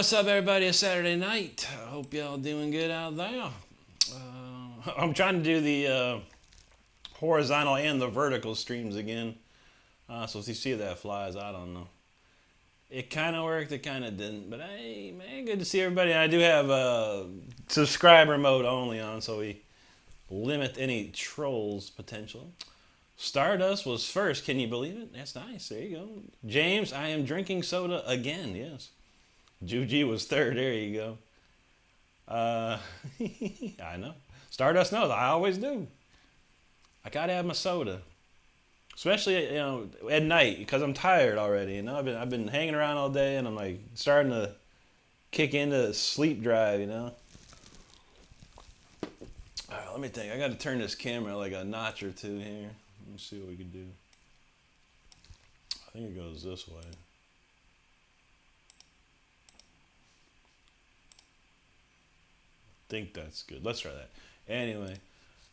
what's up, everybody? It's Saturday night. I hope y'all doing good out there. I'm trying to do the horizontal and the vertical streams again. So if you see that flies, I don't know. It kind of worked, it kind of didn't. But hey, man, good to see everybody. I do have subscriber mode only on, so we limit any trolls potential. Stardust was first. Can you believe it? That's nice. There you go. James, I am drinking soda again. Yes. Juji was third. There you go. I know. Stardust knows. I always do. I gotta have my soda, especially at night because I'm tired already. I've been hanging around all day and I'm like starting to kick into sleep drive. All right, let me think. I got to turn this camera like a notch or two here. Let me see what we can do. I think it goes this way. I think that's good. Let's try that. Anyway,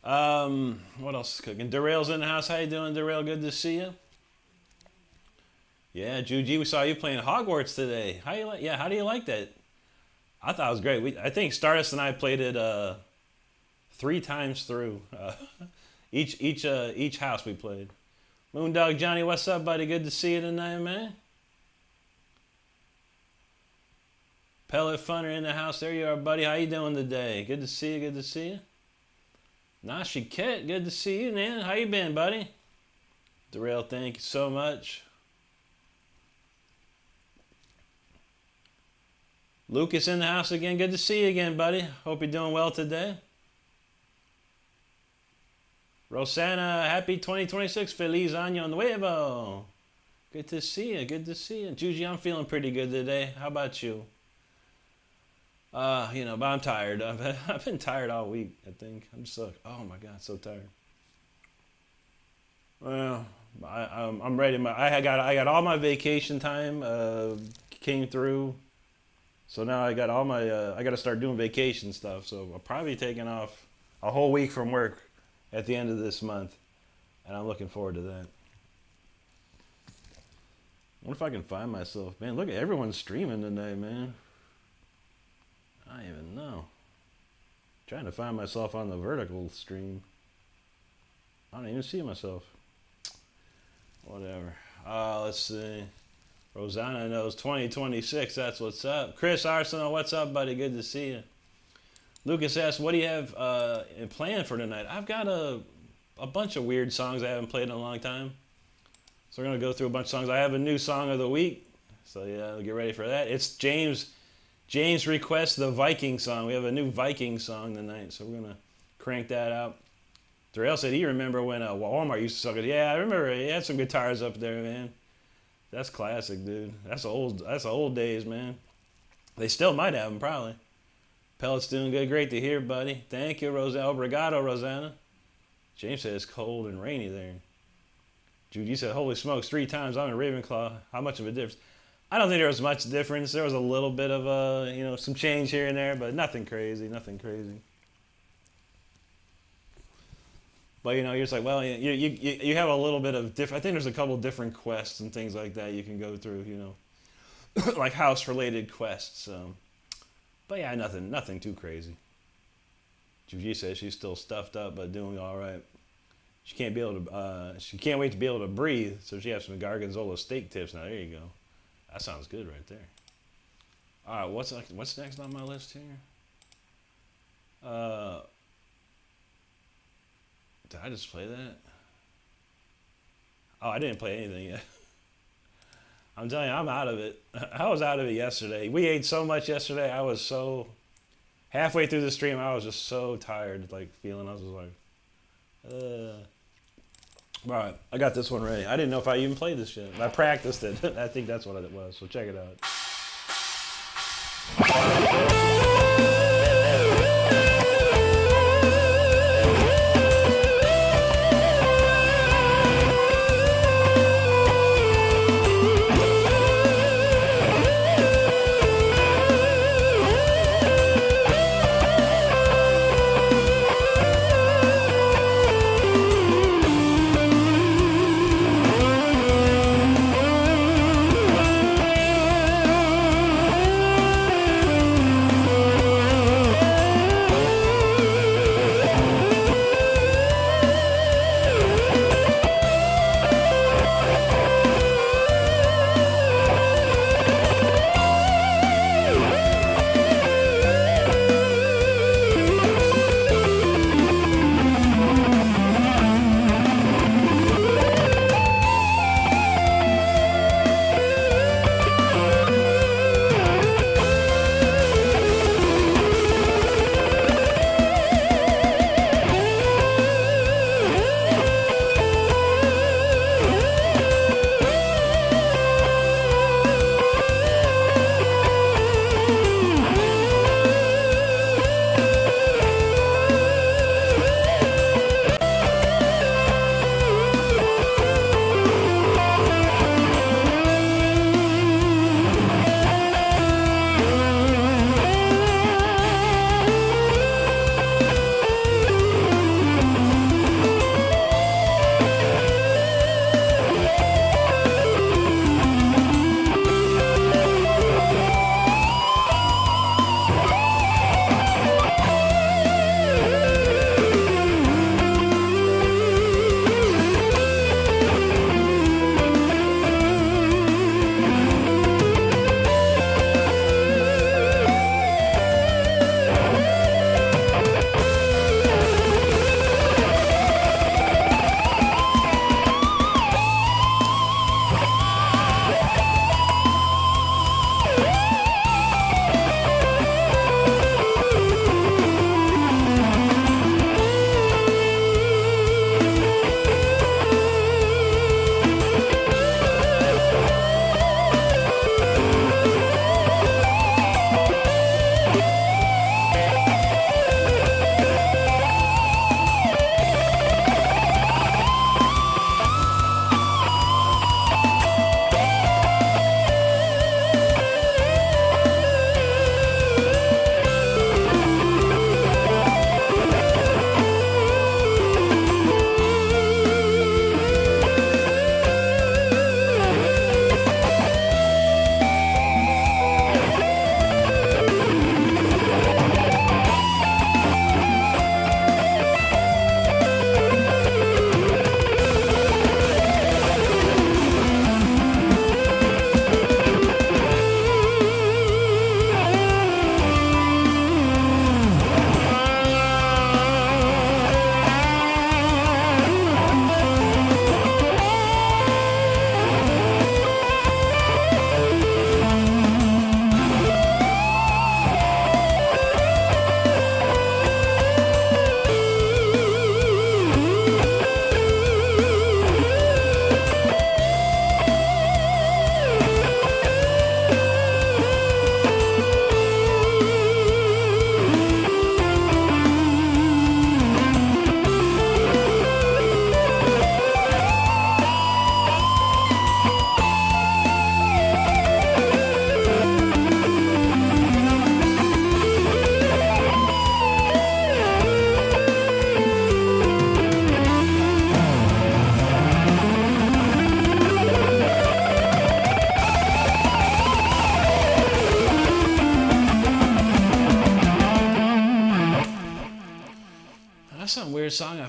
what else is cooking? Darrell's in the house. How you doing, Darrell? Good to see you. Yeah, Juji, we saw you playing Hogwarts today. How you like? Yeah, how do you like that? I thought it was great. I think Stardust and I played it 3 times through. Each house we played. Moondog Johnny, what's up, buddy? Good to see you tonight, man. Pellet Funner in the house. There you are, buddy. How you doing today? Good to see you. Good to see you. Nashi Ket, good to see you, man. How you been, buddy? Darrell, thank you so much. Lucas in the house again. Good to see you again, buddy. Hope you're doing well today. Rosanna, happy 2026. Feliz Año Nuevo. Good to see you. Good to see you. Juji, I'm feeling pretty good today. How about you? But I'm tired. I've been tired all week, I think. I'm just like, oh my God, so tired. Well, I'm ready. I got all my vacation time came through. So now I got all my, I got to start doing vacation stuff. So I'll probably be taking off a whole week from work at the end of this month. And I'm looking forward to that. I wonder if I can find myself. Man, look at everyone's streaming tonight, man. I don't even know. Trying to find myself on the vertical stream. I don't even see myself. Whatever. Let's see. Rosanna knows 2026. That's what's up. Chris Arsenal, what's up, buddy? Good to see you. Lucas asks, what do you have planned for tonight? I've got a bunch of weird songs I haven't played in a long time. So we're going to go through a bunch of songs. I have a new song of the week. So yeah, get ready for that. It's James requests the Viking song. We have a new Viking song tonight, so we're going to crank that out. Darrell said he remember when Walmart used to sell it. Yeah, I remember he had some guitars up there, man. That's classic, dude. That's old days, man. They still might have them, probably. Pellet's doing good. Great to hear, buddy. Thank you, Rosanna. Obrigado, Rosanna. James said it's cold and rainy there. Judy said, holy smokes, 3 times. I'm in Ravenclaw. How much of a difference? I don't think there was much difference. There was a little bit of some change here and there, but nothing crazy, nothing crazy. But you're just like, well, you have a little bit of different. I think there's a couple different quests and things like that you can go through, like house-related quests. But yeah, nothing too crazy. Juji says she's still stuffed up, but doing all right. She can't wait to be able to breathe, so she has some Gargonzola steak tips. Now there you go. That sounds good right there. All right, what's next on my list here? Did I just play that? Oh, I didn't play anything yet. I'm telling you, I'm out of it. I was out of it yesterday. We ate so much yesterday. I was so halfway through the stream. I was just so tired, I was just like, All right, I got this one ready. I didn't know if I even played this yet. I practiced it. I think that's what it was, so check it out.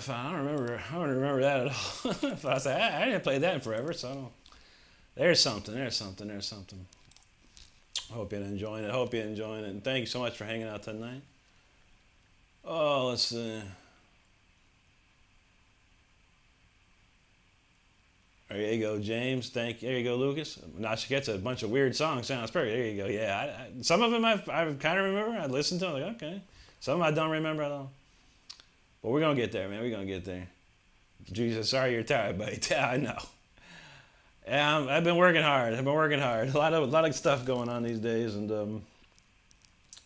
I don't remember. I don't remember that at all. So I said, I didn't play that in forever, so I don't. There's something. There's something. There's something. Hope you're enjoying it. Hope you're enjoying it. And thank you so much for hanging out tonight. Oh, let's see. There you go, James. Thank you. There you go, Lucas. Now she gets a bunch of weird songs. Sounds perfect. There you go. Yeah, some of them I kind of remember. I listened to them. Like, okay. Some of them I don't remember at all. But we're going to get there, man. We're going to get there. Jesus, sorry you're tired, buddy. Yeah, I know. Yeah, I've been working hard. I've been working hard. A lot of stuff going on these days. And,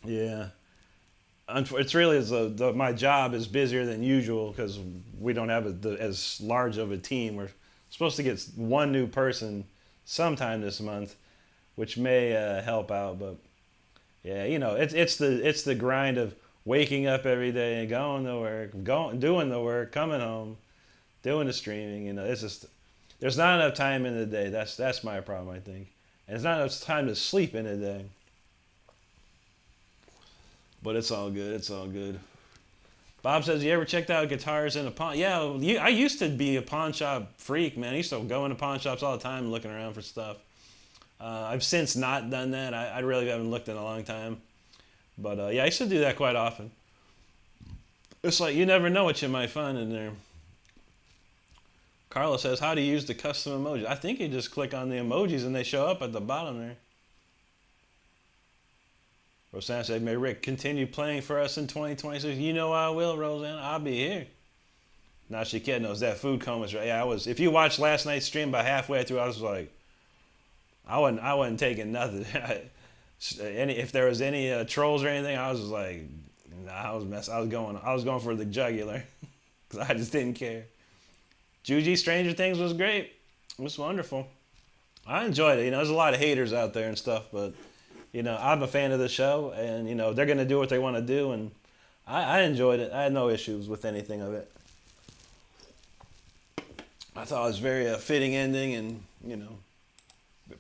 yeah. It's really my job is busier than usual because we don't have as large of a team. We're supposed to get one new person sometime this month, which may help out. But yeah, it's the grind of waking up every day and going to work, doing the work, coming home, doing the streaming. It's just there's not enough time in the day. That's my problem, I think, and it's not enough time to sleep in the day. But it's all good. It's all good. Bob says, you ever checked out guitars in a pawn? Yeah, I used to be a pawn shop freak, man. I used to go into pawn shops all the time looking around for stuff. I've since not done that. I really haven't looked in a long time. But yeah, I used to do that quite often. It's like you never know what you might find in there. Carla says, how do you use the custom emojis? I think you just click on the emojis and they show up at the bottom there. Rosanna said, may Rick continue playing for us in 2026. You know I will, Rosanna. I'll be here. Now she kid knows that food coma's right. Yeah, I was. If you watched last night's stream, by halfway through, I was like, I wasn't taking nothing. If there was any trolls or anything, I was just like, nah, I was going for the jugular because I just didn't care. Juji Stranger Things was great. It was wonderful. I enjoyed it. There's a lot of haters out there and stuff, but. I'm a fan of the show, and, they're going to do what they want to do, and I enjoyed it. I had no issues with anything of it. I thought it was very fitting ending and,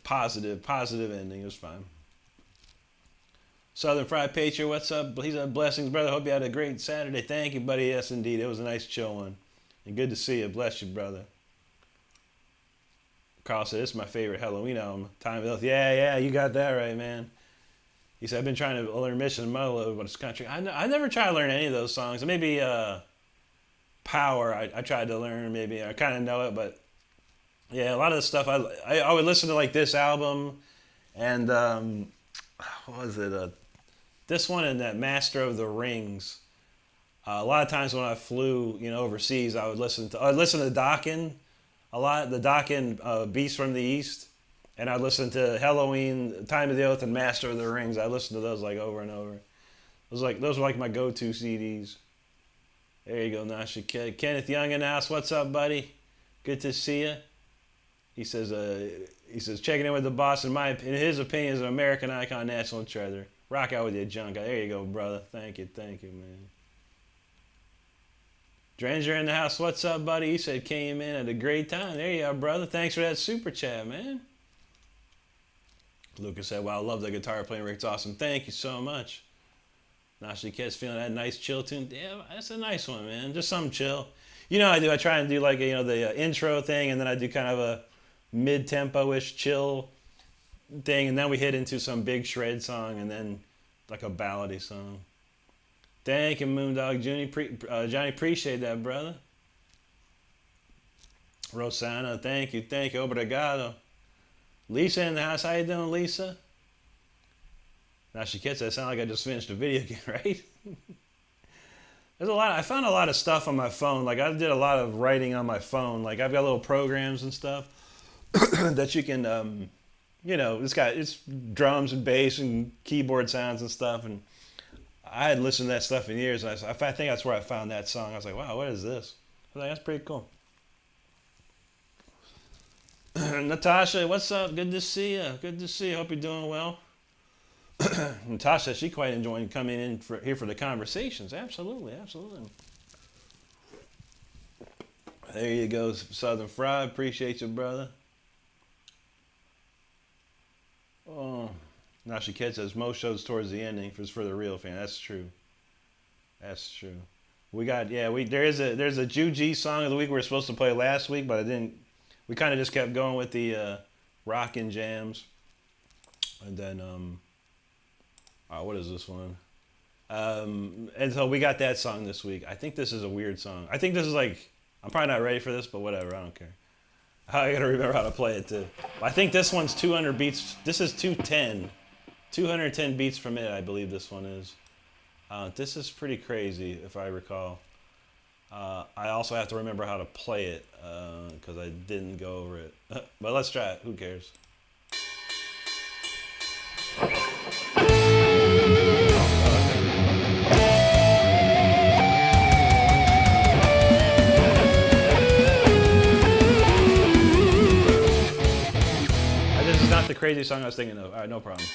positive ending. It was fine. Southern Fried Patriot, what's up? He's at Blessings, brother. Hope you had a great Saturday. Thank you, buddy. Yes, indeed. It was a nice chill one. And good to see you. Bless you, brother. Carl said, this is my favorite Halloween album. Time of Health. Yeah, you got that right, man. He said, I've been trying to learn Mission Mother, but it's country. I never tried to learn any of those songs. Maybe Power, I tried to learn, maybe. I kind of know it, but yeah, a lot of the stuff, I would listen to like this album and, what was it? This one and that Master of the Rings. A lot of times when I flew, overseas, I'd listen to Dokken a lot, the Dokken Beast from the East. And I listened to Halloween, Time of the Oath, and Master of the Rings. I listened to those like over and over. Those were like my go-to CDs. There you go, Nasha. Kenneth Young in the house. What's up, buddy? Good to see you. He says checking in with the boss. In his opinion, is an American icon, national treasure. Rock out with your junk. There you go, brother. Thank you, man. Dranger in the house. What's up, buddy? He said came in at a great time. There you are, brother. Thanks for that super chat, man. Lucas said, wow, I love the guitar playing, Rick. It's awesome. Thank you so much. Nasty Cat's feeling that nice chill tune. Yeah, that's a nice one, man. Just something chill. I do. I try and do like, the intro thing, and then I do kind of a mid-tempo-ish chill thing, and then we hit into some big shred song, and then like a ballady song. Thank you, Moondog Johnny, appreciate that, brother. Rosanna, thank you. Obrigado. Lisa in the house. How you doing, Lisa? Now she gets that. Sound like I just finished a video game, right? There's a lot. I found a lot of stuff on my phone. Like I did a lot of writing on my phone. Like I've got little programs and stuff that you can, it's drums and bass and keyboard sounds and stuff. And I hadn't listened to that stuff in years. And I think that's where I found that song. I was like, wow, what is this? I was like, that's pretty cool. Natasha, what's up? Good to see you. Hope you're doing well. Natasha, she quite enjoying coming in here for the conversations. Absolutely. There you go, Southern Fry. Appreciate you, brother. Oh, now she catches most shows towards the ending for the real fan. That's true. We got there's a Juji song of the week we were supposed to play last week, but I didn't. We kind of just kept going with the rockin' jams, and then what is this one? And so we got that song this week. I think this is a weird song. I think this is like, I'm probably not ready for this, but whatever. I don't care. I gotta remember how to play it too. I think this one's 200 beats. This is 210. 210 beats per minute, I believe this one is. This is pretty crazy, if I recall. I also have to remember how to play it, because I didn't go over it. But let's try it. Who cares? This is not the crazy song I was thinking of. All right, no problem.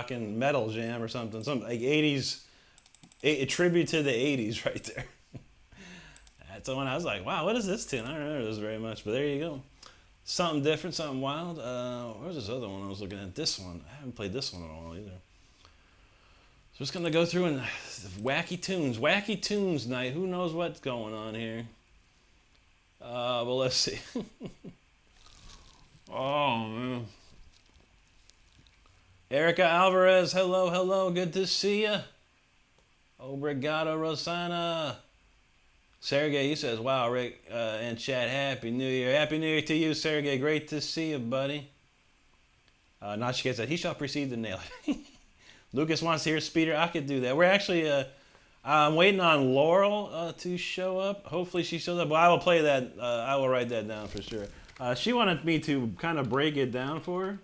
rockin' metal jam or something like 80s, a tribute to the 80s right there. That's the one I was like, wow, what is this tune? I don't remember this very much, but there you go. Something different, something wild. Where's this other one I was looking at? This one. I haven't played this one in a while either. So just gonna go through and wacky tunes night. Who knows what's going on here? Well, let's see. Oh man. Erica Alvarez, hello, good to see ya. Obrigado, Rosana. Sergey, he says, wow, Rick and chat, Happy New Year. Happy New Year to you, Sergey. Great to see you, buddy. Nachika said, he shall proceed to nail it. Lucas wants to hear Speeder. I could do that. We're actually, I'm waiting on Laurel to show up. Hopefully she shows up. Well, I will play that. I will write that down for sure. She wanted me to kind of break it down for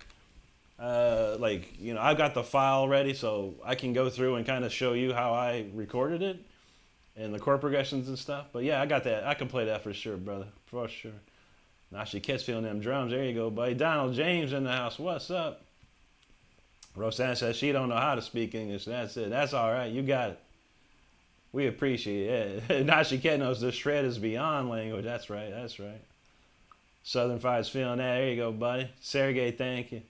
her. Like, you know, I've got the file ready, so I can go through and kind of show you how I recorded it and the chord progressions and stuff. But yeah, I got that. I can play that for sure, brother. For sure. Now she gets feeling them drums. There you go, buddy. Donald James in the house. What's up? Roseanne says she don't know how to speak English. That's it. That's all right. You got it. We appreciate it. Now she knows the shred is beyond language. That's right. That's right. Southern Fire's feeling that. There you go, buddy. Sergey, thank you.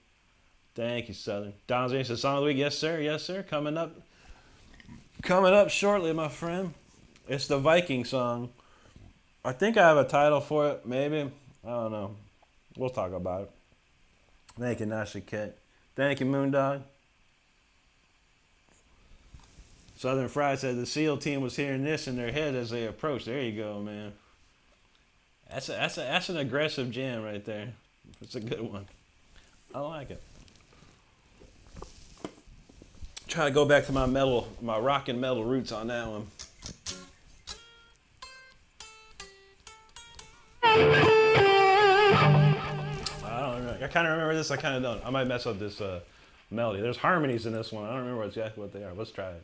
Thank you, Southern. Donald James says, Song of the Week. Yes, sir. Yes, sir. Coming up shortly, my friend. It's the Viking song. I think I have a title for it. Maybe. I don't know. We'll talk about it. Thank you, Nasha Ket. Thank you, Moondog. Southern Fried said the SEAL team was hearing this in their head as they approached. There you go, man. That's an aggressive jam right there. It's a good one. I like it. Try to go back to my rock and metal roots on that one. I kind of remember this. I kind of don't. I might mess up this melody. There's harmonies in this one. I don't remember exactly what they are. Let's try it.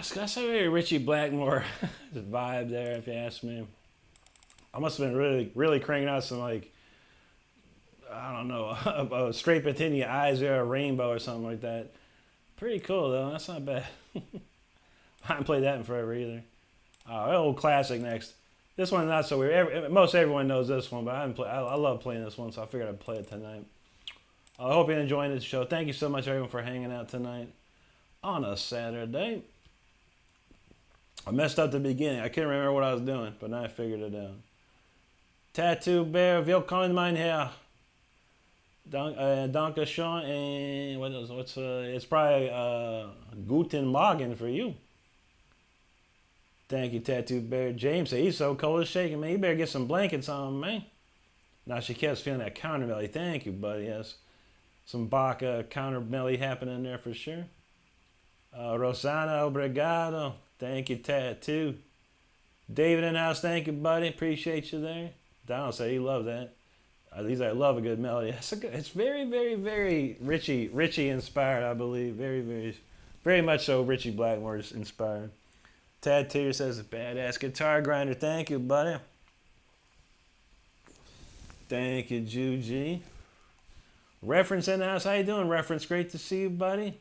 That's a very Richie Blackmore vibe there, if you ask me. I must have been really cranking out some, like, I don't know, a straight between your eyes there, a rainbow or something like that. Pretty cool though. That's not bad. I haven't played that in forever either. Old classic next. This one's not so weird. Most everyone knows this one, but I love playing this one, so I figured I'd play it tonight. I hope you're enjoying this show. Thank you so much, everyone, for hanging out tonight on a Saturday. I messed up the beginning. I couldn't remember what I was doing, but now I figured it out. Tattoo Bear, willkommen mein Herr. Danke schön, and it's probably Guten Morgen for you. Thank you, Tattoo Bear. James said he's so cold as shaking, man. You better get some blankets on, man. Now she kept feeling that counter melody. Thank you, buddy. Yes, some Bach counter melody happening there for sure. Rosana, obrigado. Thank you, Tattoo. David in the house, thank you, buddy. Appreciate you there. Donald said he loved that. At least I love a good melody. It's very, very, very Richie inspired, I believe. Very much so Richie Blackmore inspired. Tattoo says, badass guitar grinder. Thank you, buddy. Thank you, Juji. Reference in the house. How you doing, Reference? Great to see you, buddy.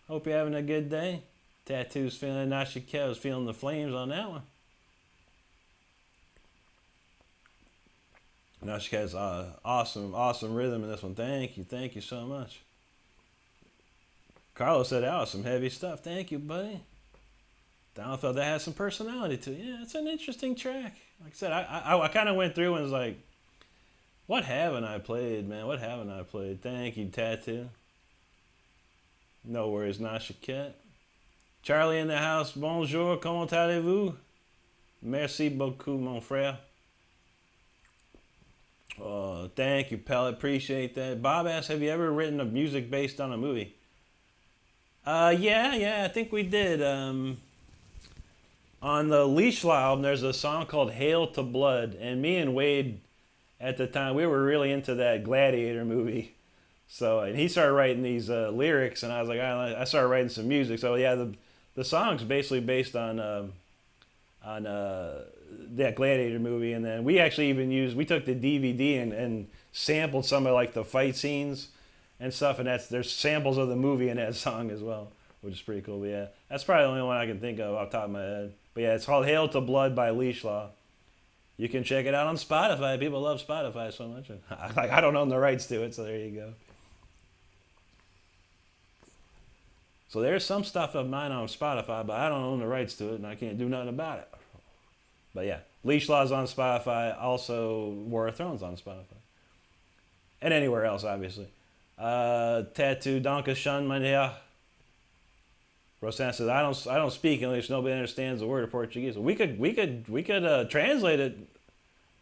Hope you're having a good day. Tattoo's feeling Nashike's feeling the flames on that one. Nashike's awesome rhythm in this one. Thank you so much. Carlos said that was some heavy stuff. Thank you, buddy. Donald felt that has some personality to it. Yeah, it's an interesting track. Like I said, I kind of went through and was like, what haven't I played, man? What haven't I played? Thank you, Tattoo. No worries, Nashike. Charlie in the house. Bonjour, comment allez-vous? Merci beaucoup, mon frère. Thank you, Pellet. Appreciate that. Bob asked, have you ever written a music based on a movie? Yeah, I think we did. On the Leash Law album, there's a song called Hail to Blood. And me and Wade, at the time, we were really into that Gladiator movie. So, and he started writing these lyrics, and I was like, I started writing some music. So, yeah, the song's basically based on that Gladiator movie. And then we actually even we took the DVD and sampled some of like the fight scenes and stuff. And there's samples of the movie in that song as well, which is pretty cool. But yeah, that's probably the only one I can think of off the top of my head. But yeah, it's called Hail to Blood by Leash Law. You can check it out on Spotify. People love Spotify so much. I don't own the rights to it, so there you go. So there's some stuff of mine on Spotify, but I don't own the rights to it, and I can't do nothing about it. But yeah, Leash Law's on Spotify. Also, War of Thrones on Spotify. And anywhere else, obviously. Tattoo, Danke schön, mein Herr. Roseanne says, I don't speak English. Nobody understands a word of Portuguese. We could translate it.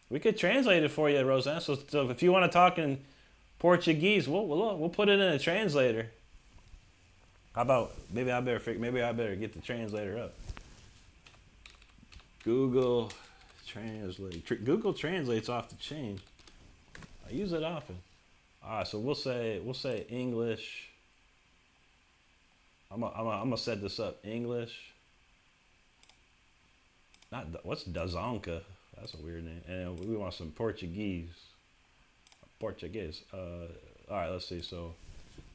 We could translate it for you, Roseanne. So if you want to talk in Portuguese, we'll put it in a translator. How about maybe I better get the translator up. Google Translate. Google Translate's off the chain. I use it often. All right, so we'll say English. I'm gonna set this up. English. What's Dazonka? That's a weird name. And we want some Portuguese. Portuguese. All right, let's see. So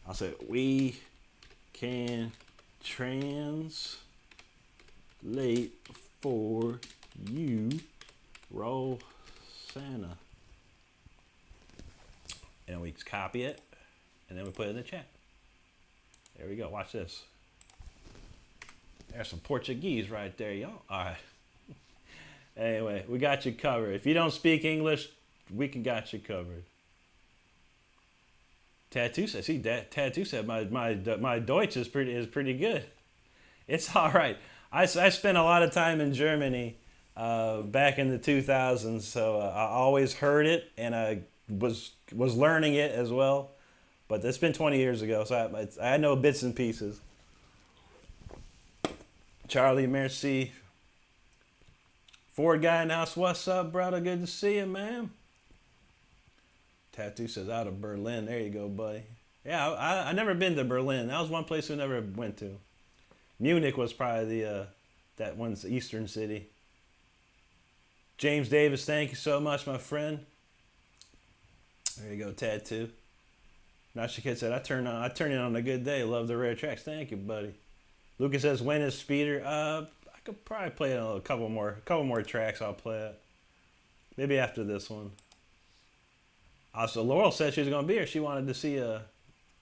I'll say we can translate for you, Rosanna. And we copy it, and then we put it in the chat. There we go. Watch this. There's some Portuguese right there, y'all. All right. Anyway, we got you covered. If you don't speak English, we got you covered. Tattoo says, Tattoo said my Deutsch is pretty good. It's all right. I spent a lot of time in Germany back in the 2000s, so I always heard it, and I was learning it as well. But that's been 20 years ago, so I know bits and pieces. Charlie, merci. Ford guy in the house, what's up, brother? Good to see you, man. Tattoo says out of Berlin. There you go, buddy. Yeah, I never been to Berlin. That was one place we never went to. Munich was probably the that one's Eastern city. James Davis, thank you so much, my friend. There you go, tattoo. Nasha Kid said, I turn in on a good day. Love the rare tracks. Thank you, buddy. Lucas says, when is Speeder? I could probably play a couple more tracks. I'll play it. Maybe after this one. Also, Laurel said she was gonna be here. She wanted to see a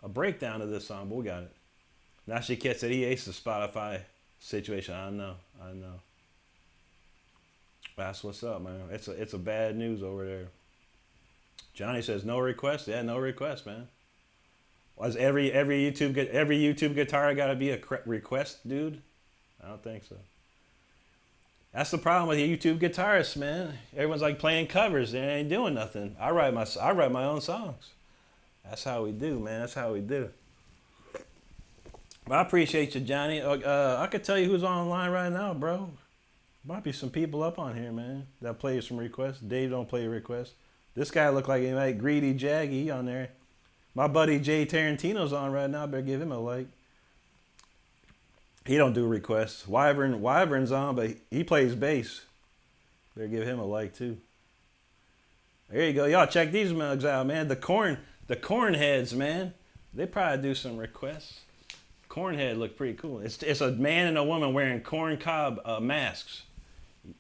breakdown of this song, but we got it. Nasha Kid said he aced the Spotify situation. I know. That's what's up, man. It's a bad news over there. Johnny says no request. Yeah, no request, man. Was every YouTube guitar got to be a request, dude? I don't think so. That's the problem with YouTube guitarists, man. Everyone's like playing covers. They ain't doing nothing. I write my own songs. That's how we do, man. That's how we do. But I appreciate you, Johnny. I could tell you who's online right now, bro. Might be some people up on here, man, that play some requests. Dave don't play requests. This guy look like he might Greedy Jaggy on there. My buddy Jay Tarantino's on right now. Better give him a like. He don't do requests. Wyvern's on, but he plays bass. Better give him a like too. There you go. Y'all check these mugs out, man. The corn heads, man. They probably do some requests. Cornhead look pretty cool. It's a man and a woman wearing corn cob masks.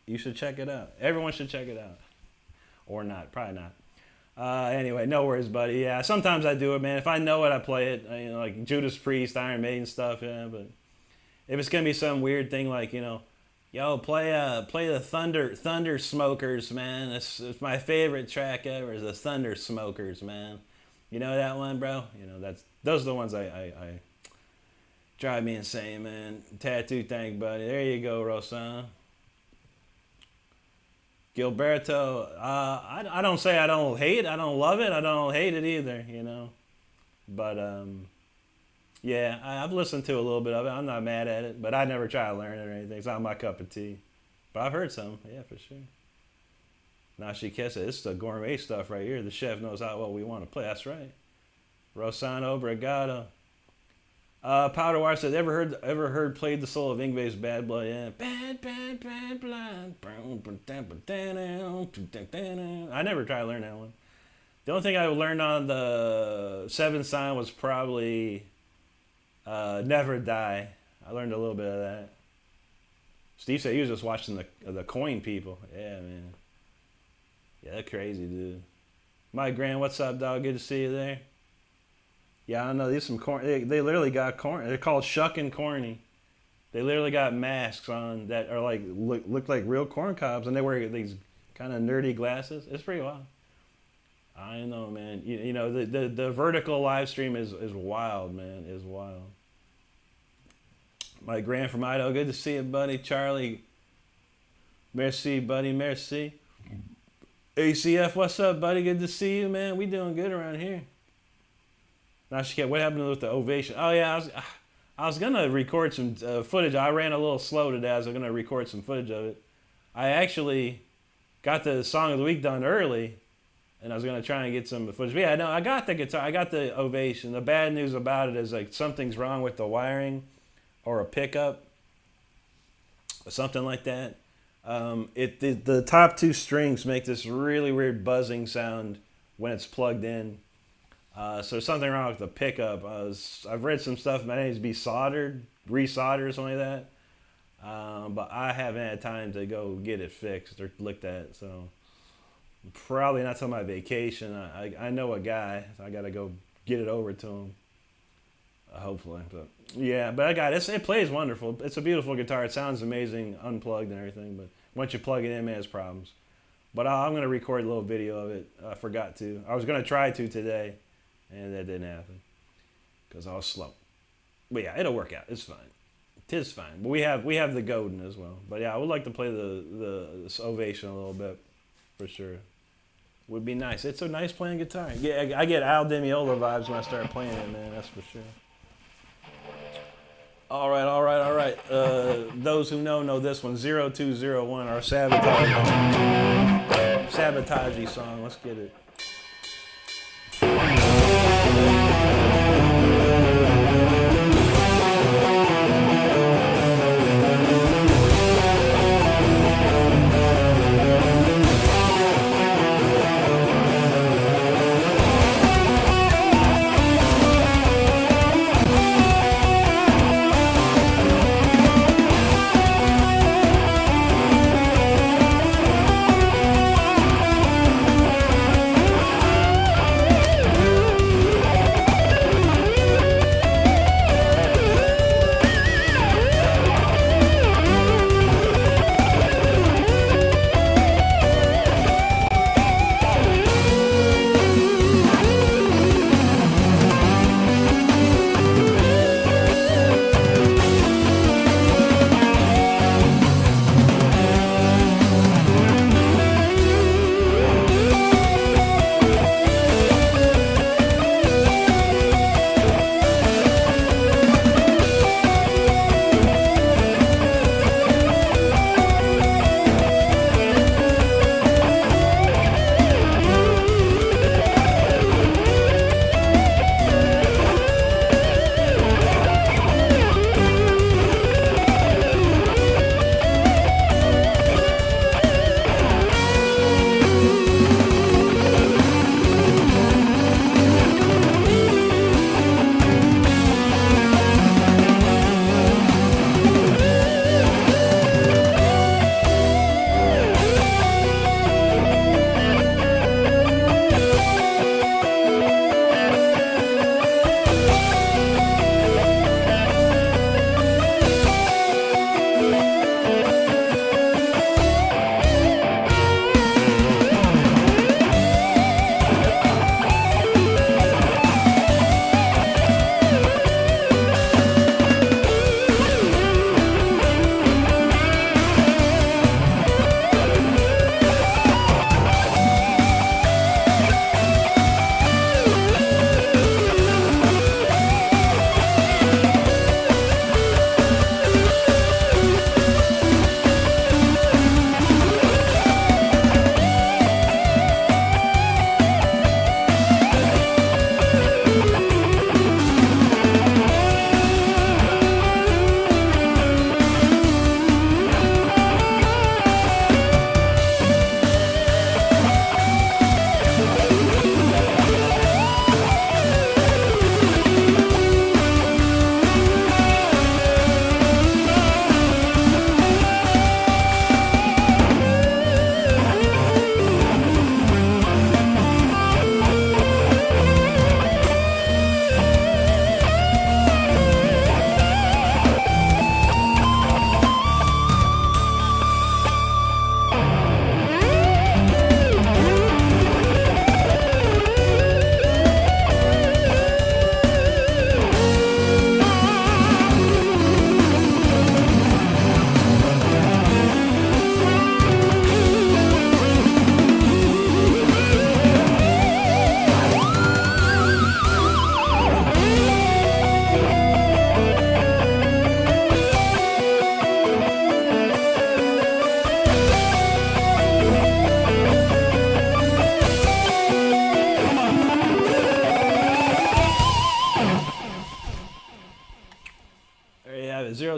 You should check it out. Everyone should check it out. Or not. Probably not. Anyway, no worries, buddy. Yeah, sometimes I do it, man. If I know it, I play it. You know, like Judas Priest, Iron Maiden stuff, yeah. But if it's gonna be some weird thing like, you know, yo, play the Thunder Smokers, man. It's my favorite track ever is the Thunder Smokers, man. You know that one, bro? You know, those are the ones I drive me insane, man. Tattoo, thank buddy. There you go, Rosan. Gilberto, I don't say I don't hate. I don't love it. I don't hate it either, you know. But yeah, I've listened to a little bit of it. I'm not mad at it, but I never try to learn it or anything. It's not my cup of tea. But I've heard some, yeah, for sure. Nashi Kessa, this is the gourmet stuff right here. The chef knows how well we want to play. That's right. Rosano Brigado. Powder Wire says, ever heard played the soul of Yngwie's Bad Blood? Yeah. Bad blood. I never tried to learn that one. The only thing I learned on the Seventh Sign was probably Never Die. I learned a little bit of that. Steve said he was just watching the coin people. Yeah, man. Yeah, that's crazy, dude. Mike Grant, what's up, dog? Good to see you there. Yeah, I know. These some corn. They literally got corn. They're called Shuck and Corny. They literally got masks on that are like look like real corn cobs, and they wear these kind of nerdy glasses. It's pretty wild. I know, man. You know the vertical live stream is wild, man. Is wild. Mike Grant from Idaho. Good to see you, buddy. Charlie. Merci, buddy. Merci. ACF, what's up, buddy? Good to see you, man. We doing good around here. Now, what happened with the ovation? Oh yeah, I was gonna record some footage. I ran a little slow today. I was gonna record some footage of it. I actually got the song of the week done early, and I was gonna try and get some footage. But yeah, no, I got the guitar. I got the ovation. The bad news about it is like something's wrong with the wiring, or a pickup, or something like that. The top two strings make this really weird buzzing sound when it's plugged in. So there's something wrong with the pickup. I've read some stuff. It needs to be soldered, resoldered or something like that. But I haven't had time to go get it fixed or looked at. So probably not till my vacation. I know a guy. So I got to go get it over to him. Hopefully. But yeah, but I got it. It plays wonderful. It's a beautiful guitar. It sounds amazing unplugged and everything. But once you plug it in, it has problems. But I'm going to record a little video of it. I forgot to. I was going to try to today. And that didn't happen because I was slow. But yeah, it'll work out. It's fine. Tis fine. But we have the Godin as well. But yeah, I would like to play the ovation a little bit for sure. Would be nice. It's a nice playing guitar. Yeah, I get Al Di Meola vibes when I start playing it, man. That's for sure. All right. Those who know this one. 0201, our Sabotage song. Let's get it.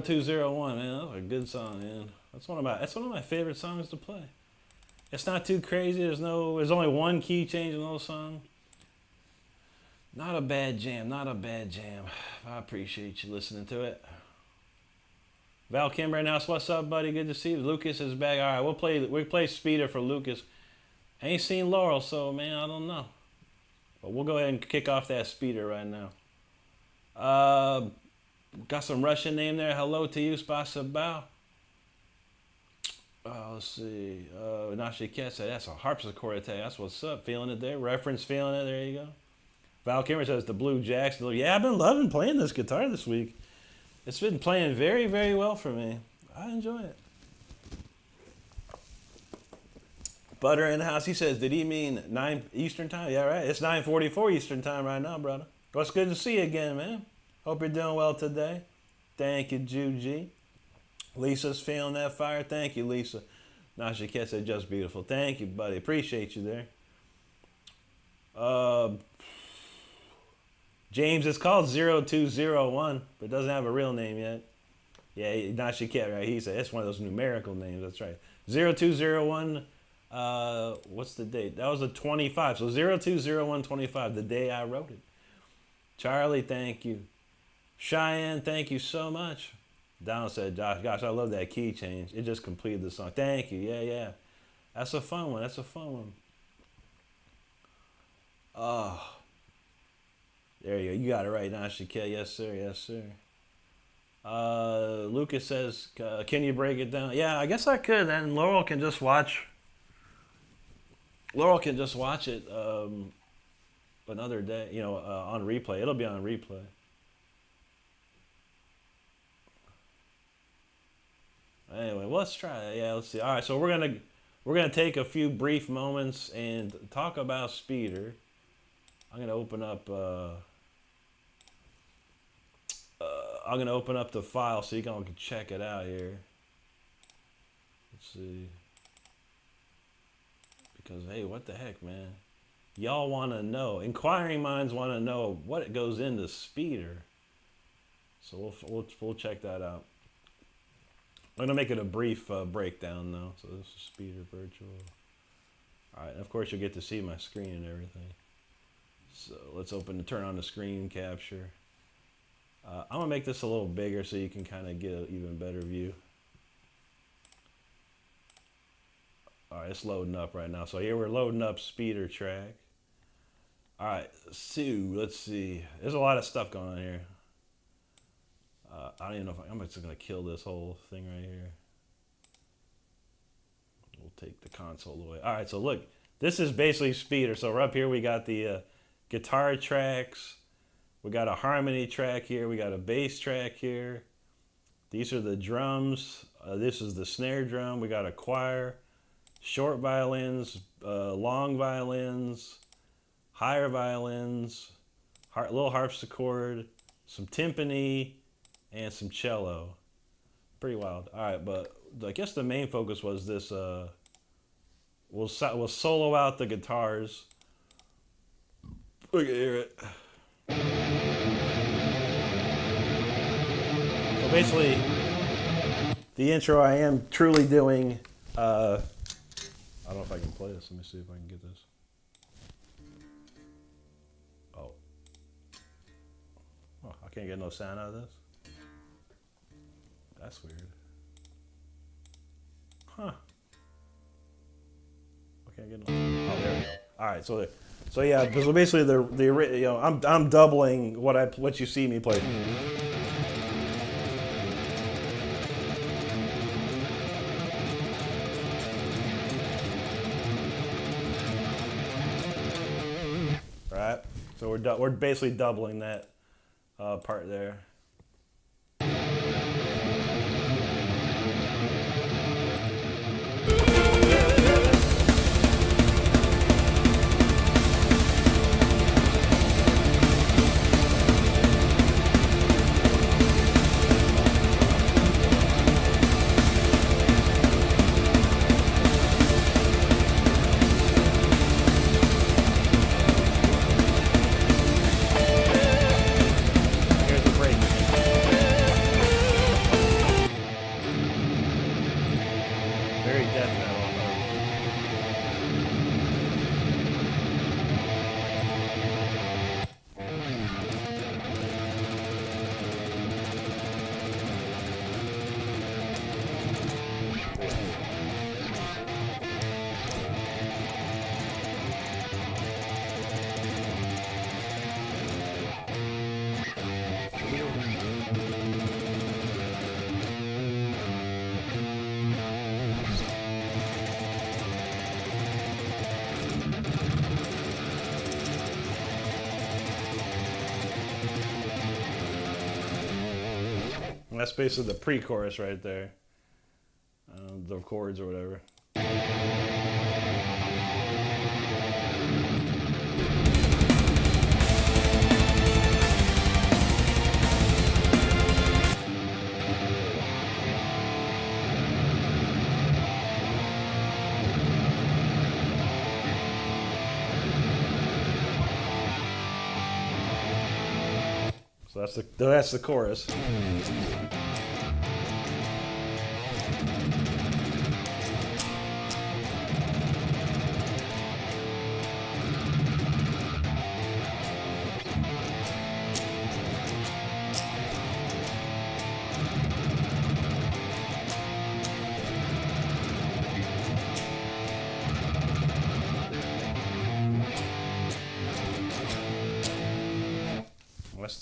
0201, man. That's a good song, man. That's one of my favorite songs to play. It's not too crazy. There's only one key change in the whole song. Not a bad jam. Not a bad jam. I appreciate you listening to it. Val Kimber House, what's up, buddy? Good to see you. Lucas is back. All right, we'll play Speeder for Lucas. I ain't seen Laurel, so man, I don't know. But we'll go ahead and kick off that Speeder right now. Got some Russian name there. Hello to you, Spasabao. Let's see. Nashi Ket said that's a harpsichord attack. That's what's up. Feeling it there. Reference feeling it. There you go. Val Kimmer says the Blue Jacks. Yeah, I've been loving playing this guitar this week. It's been playing very, very well for me. I enjoy it. Butter in the house. He says, did he mean 9 Eastern time? Yeah, right. It's 9:44 Eastern time right now, brother. Well, it's good to see you again, man. Hope you're doing well today. Thank you, Juji. Lisa's feeling that fire. Thank you, Lisa. Nasha Ket said, just beautiful. Thank you, buddy. Appreciate you there. James, it's called 0201, but it doesn't have a real name yet. Yeah, Nasha Ket, right? He said, it's one of those numerical names. That's right. 0201, what's the date? That was the 25. So 020125, the day I wrote it. Charlie, thank you. Cheyenne, thank you so much. Donald said, gosh, I love that key change. It just completed the song. Thank you. Yeah. That's a fun one. There you go. You got it right, Nasha Ket. Yes, sir. Lucas says, can you break it down? Yeah, I guess I could. And Laurel can just watch it another day, on replay. It'll be on replay. Anyway, let's try it. Yeah, let's see. All right, so we're gonna take a few brief moments and talk about Speeder. I'm gonna open up. I'm gonna open up the file so you can check it out here. Let's see. Because hey, what the heck, man? Y'all want to know. Inquiring minds want to know what goes into Speeder. So we'll check that out. I'm gonna make it a brief breakdown though. So this is Speeder Virtual. All right, and of course you'll get to see my screen and everything. So let's turn on the screen capture. I'm gonna make this a little bigger so you can kind of get an even better view. All right, it's loading up right now. So here we're loading up Speeder track. All right, so let's see. There's a lot of stuff going on here. I don't even know if I'm just gonna kill this whole thing right here. We'll take the console away. All right, so look, this is basically Speeder. So we're up here, we got the guitar tracks. We got a harmony track here. We got a bass track here. These are the drums. This is the snare drum. We got a choir, short violins, long violins, higher violins, little harpsichord, some timpani, and some cello. Pretty wild. All right, but I guess the main focus was this. We'll solo out the guitars. We can hear it. So basically, the intro I am truly doing. I don't know if I can play this. Let me see if I can get this. Oh, I can't get no sound out of this. That's weird. Huh. Okay, get no. Oh, there we go. All right, so yeah, so basically I'm doubling what you see me play. Right. So we're basically doubling that part there. Here's the break. Very death metal. And that's basically the pre-chorus right there. The chords or whatever. So that's the chorus.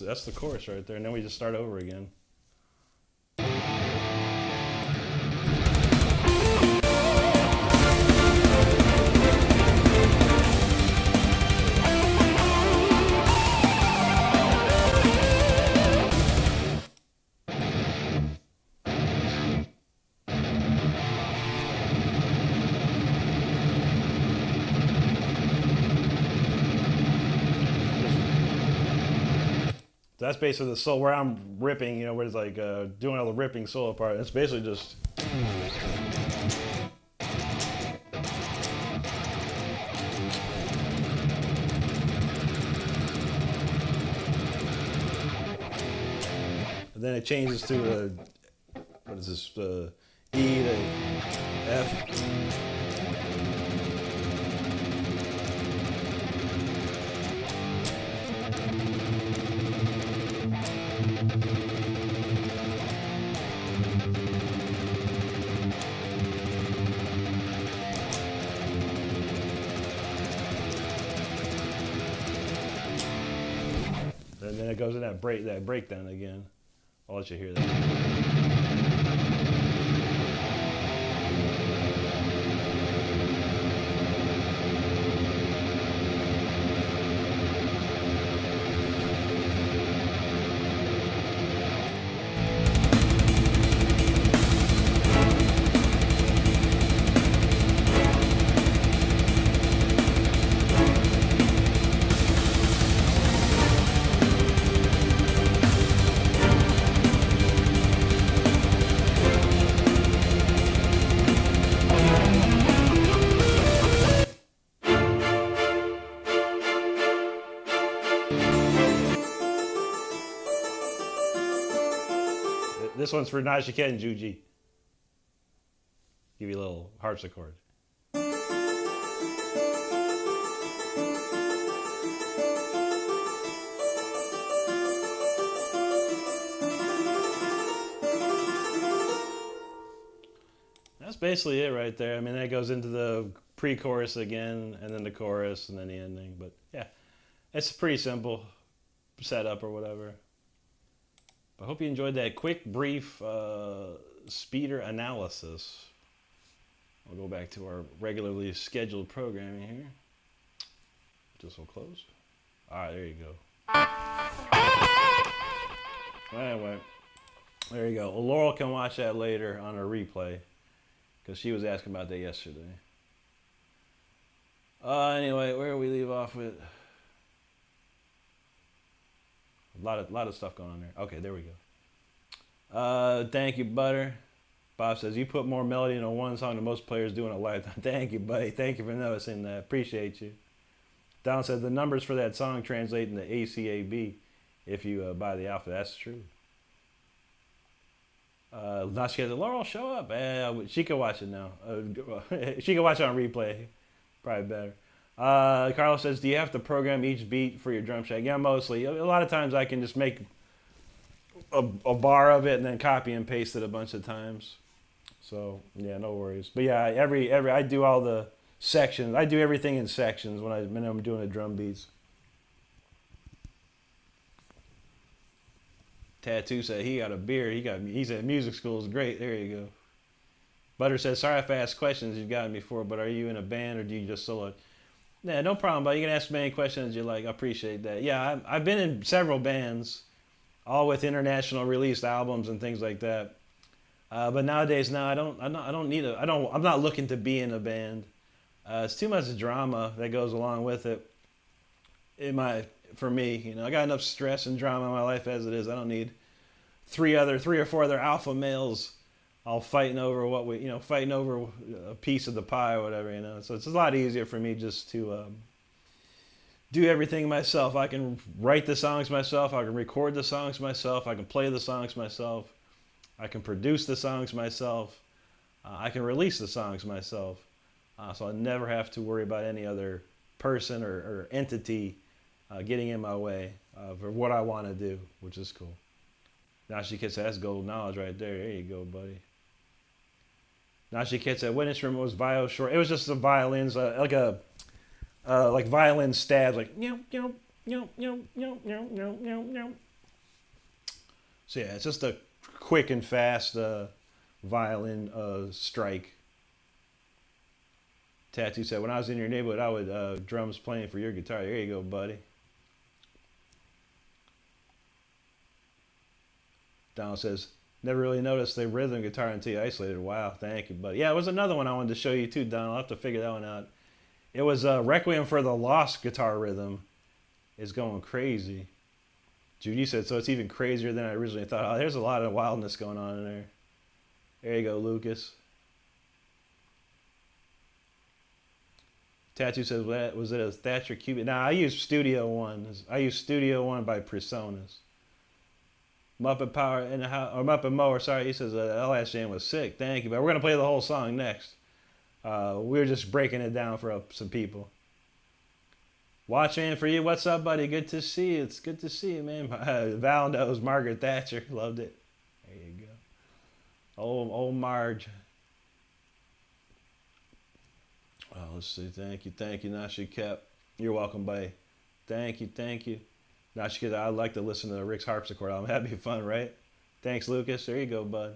That's the chorus right there, and then we just start over again. That's basically the solo where I'm ripping, you know, where it's like doing all the ripping solo part. It's basically just. And then it changes to what is this? E to F. And then it goes in that breakdown again. I'll let you hear that. This one's for Najika and Juji. Give you a little harpsichord. That's basically it right there. I mean, that goes into the pre-chorus again, and then the chorus, and then the ending. But yeah, it's pretty simple setup or whatever. I hope you enjoyed that quick, brief speeder analysis. I'll go back to our regularly scheduled programming here. This will close. All right, there you go. Anyway, there you go. Well, Laurel can watch that later on a replay because she was asking about that yesterday. Anyway, where do we leave off with? A lot of stuff going on there. Okay, there we go. Thank you, Butter. Bob says, you put more melody into one song than most players do in a lifetime. Thank you, buddy. Thank you for noticing that. Appreciate you. Don says, the numbers for that song translate into ACAB if you buy the alpha. That's true. Now she has Laurel, show up. She can watch it now. She can watch it on replay. Probably better. Carlos says, do you have to program each beat for your drum shack? Yeah, mostly. A lot of times I can just make a bar of it and then copy and paste it a bunch of times. So yeah, no worries. But yeah, every I do all the sections. I do everything in sections when I'm doing the drum beats. Tattoo said he got a beard. He's at music school is great. There you go. Butter says, sorry if I asked questions you've gotten before, but are you in a band or do you just solo? Yeah, no problem, but you can ask as many questions as you like. I appreciate that. Yeah, I've been in several bands, all with international released albums and things like that. But nowadays, I don't need I'm not looking to be in a band. It's too much drama that goes along with it. For me, I got enough stress and drama in my life as it is. I don't need three or four other alpha males all fighting over fighting over a piece of the pie or whatever, So it's a lot easier for me just to do everything myself. I can write the songs myself. I can record the songs myself. I can play the songs myself. I can produce the songs myself. I can release the songs myself. So I never have to worry about any other person or entity getting in my way for what I want to do, which is cool. Now she gets that's gold knowledge right there. There you go, buddy. Now she gets that. What instrument was viol short? It was just the violins, like violin stabs, like So yeah, it's just a quick and fast violin strike. Tattoo said, when I was in your neighborhood, I would drums playing for your guitar. There you go, buddy. Donald says, never really noticed the rhythm guitar until you isolated. Wow, thank you, buddy. Yeah, it was another one I wanted to show you too, Donald. I'll have to figure that one out. It was Requiem for the Lost guitar rhythm. It's going crazy. Judy said, so it's even crazier than I originally thought. Oh, there's a lot of wildness going on in there. There you go, Lucas. Tattoo says, was it a Thatcher Cubit? Nah, I use Studio One. I use Studio One by Presonus. Muppet Power in the house, or Muppet Mower, sorry, he says LS Jam was sick. Thank you, but we're gonna play the whole song next. We're just breaking it down for some people. Watchman for you, what's up, buddy? Good to see you. It's good to see you, man. Val knows Margaret Thatcher, loved it. There you go. Old Marge. Oh, let's see. Thank you. Now she kept. You're welcome, buddy. Thank you. Now she could. I'd like to listen to the Rick's harpsichord album. That'd be fun, right? Thanks, Lucas. There you go, bud.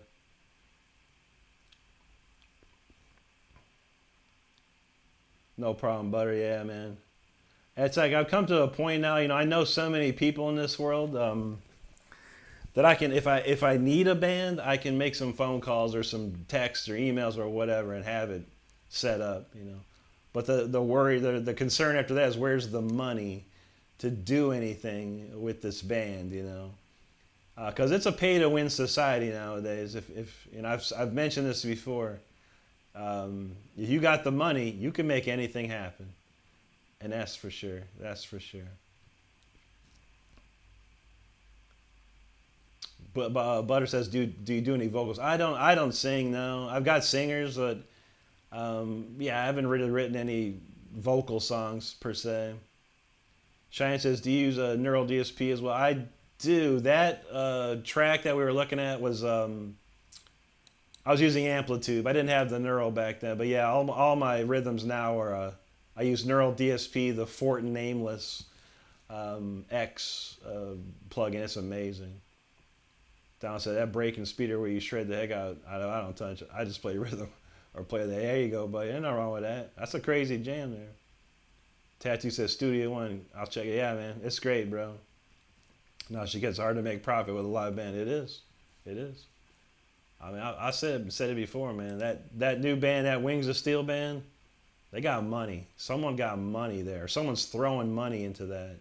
No problem, butter. Yeah, man. It's like I've come to a point now. I know so many people in this world that I can, if I need a band, I can make some phone calls or some texts or emails or whatever and have it set up. But the worry, the concern after that is where's the money to do anything with this band, because it's a pay-to-win society nowadays. If I've mentioned this before, if you got the money, you can make anything happen, and that's for sure. That's for sure. But Butter says, do you do any vocals? I don't sing. No, I've got singers, but yeah, I haven't really written any vocal songs per se. Cheyenne says, do you use a neural DSP as well? I do. That track that we were looking at was, I was using Amplitude. I didn't have the neural back then. But yeah, all my rhythms now are, I use neural DSP, the Fort Nameless X plugin. It's amazing. Don said, that breaking speeder where you shred the heck out, I don't touch it. I just play rhythm or play the, there you go, buddy. Ain't nothing wrong with that. That's a crazy jam there. Tattoo says Studio One. I'll check it. Yeah, man. It's great, bro. No, she gets hard to make profit with a live band. It is. It is. I mean, I said it before, man. That new band, that Wings of Steel band, they got money. Someone got money there. Someone's throwing money into that.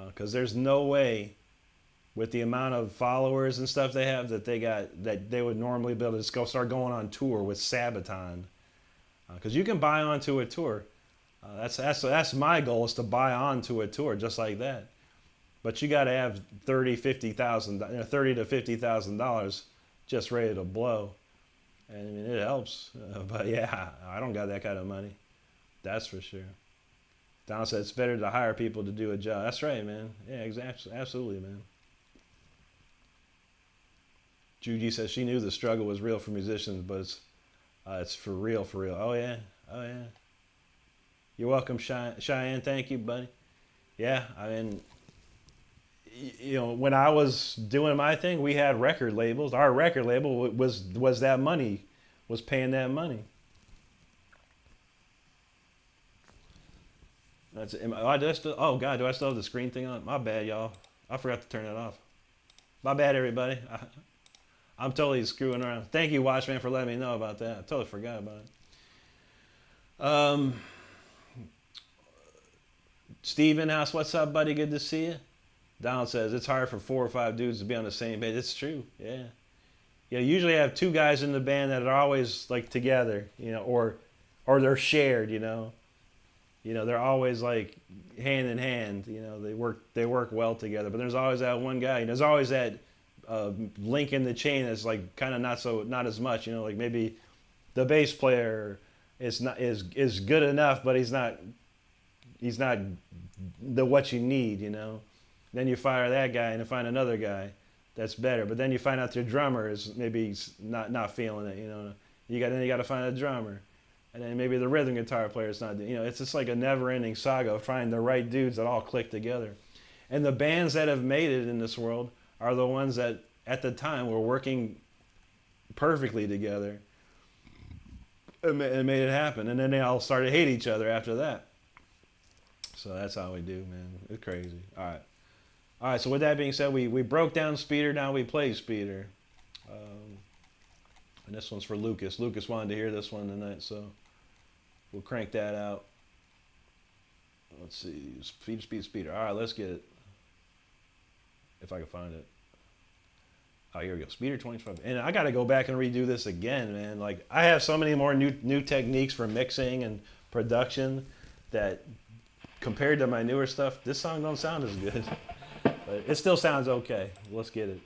Because there's no way, with the amount of followers and stuff they have, that they would normally be able to just start going on tour with Sabaton. Because you can buy onto a tour. That's my goal, is to buy onto a tour just like that. But you got to have $30,000 to $50,000 just ready to blow. And I mean, it helps. But yeah, I don't got that kind of money. That's for sure. Don said it's better to hire people to do a job. That's right, man. Yeah, exactly. Absolutely, man. Juji says she knew the struggle was real for musicians, but it's for real, for real. Oh, yeah. Oh, yeah. You're welcome, Cheyenne. Thank you, buddy. Yeah, I mean, you know, when I was doing my thing, we had record labels. Our record label was that money, was paying that money. That's it. Oh God, do I still have the screen thing on? My bad, y'all. I forgot to turn it off. My bad, everybody. I'm totally screwing around. Thank you, Watchman, for letting me know about that. I totally forgot about it. Steven House, what's up, buddy? Good to see you. Donald says it's hard for 4 or 5 dudes to be on the same page. It's true, yeah. Yeah, usually I have 2 guys in the band that are always like together, you know, or they're shared, you know. You know, they're always like hand in hand. You know, they work well together. But there's always that one guy. And there's always that link in the chain that's like kind of not as much. You know, like maybe the bass player is good enough, but he's not the what you need. You know, then you fire that guy and you find another guy that's better. But then you find out your drummer is maybe not feeling it. You know, then you got to find a drummer. And then maybe the rhythm guitar player is not, you know, it's just like a never-ending saga of finding the right dudes that all click together. And the bands that have made it in this world are the ones that, at the time, were working perfectly together and made it happen. And then they all started to hate each other after that. So that's how we do, man. It's crazy. All right, so with that being said, we broke down Speeder, now we play Speeder. And this one's for Lucas. Lucas wanted to hear this one tonight, so we'll crank that out. Let's see. Speeder. All right, let's get it. If I can find it. Oh, here we go. Speeder 25. And I got to go back and redo this again, man. Like, I have so many more new techniques for mixing and production that, compared to my newer stuff, this song don't sound as good. But it still sounds okay. Let's get it.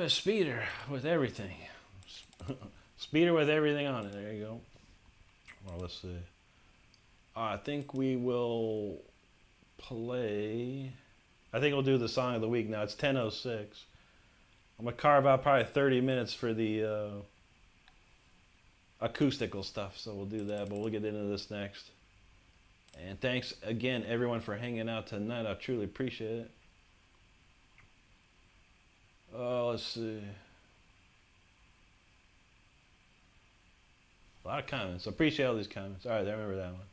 a speeder with everything. Speeder with everything on it. There you go. Well, let's see. I think we will play. I think we'll do the song of the week now. It's 10:06. I'm gonna carve out probably 30 minutes for the acoustical stuff, so we'll do that. But we'll get into this next. And thanks again, everyone, for hanging out tonight. I truly appreciate it. Let's see. A lot of comments. Appreciate all these comments. All right, I remember that one.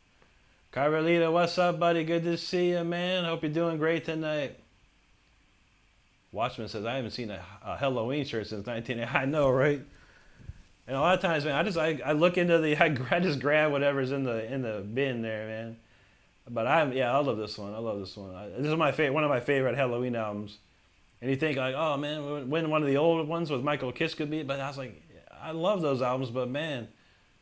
Carvalita, what's up, buddy? Good to see you, man. Hope you're doing great tonight. Watchman says, I haven't seen a Halloween shirt since 1980. I know, right? And a lot of times, man, I look into the, I just grab whatever's in the bin there, man. But I love this one. I love this one. This is my favorite, one of my favorite Halloween albums. And you think like, oh man, when one of the old ones with Michael Kiss could be, but I was like, I love those albums, but man,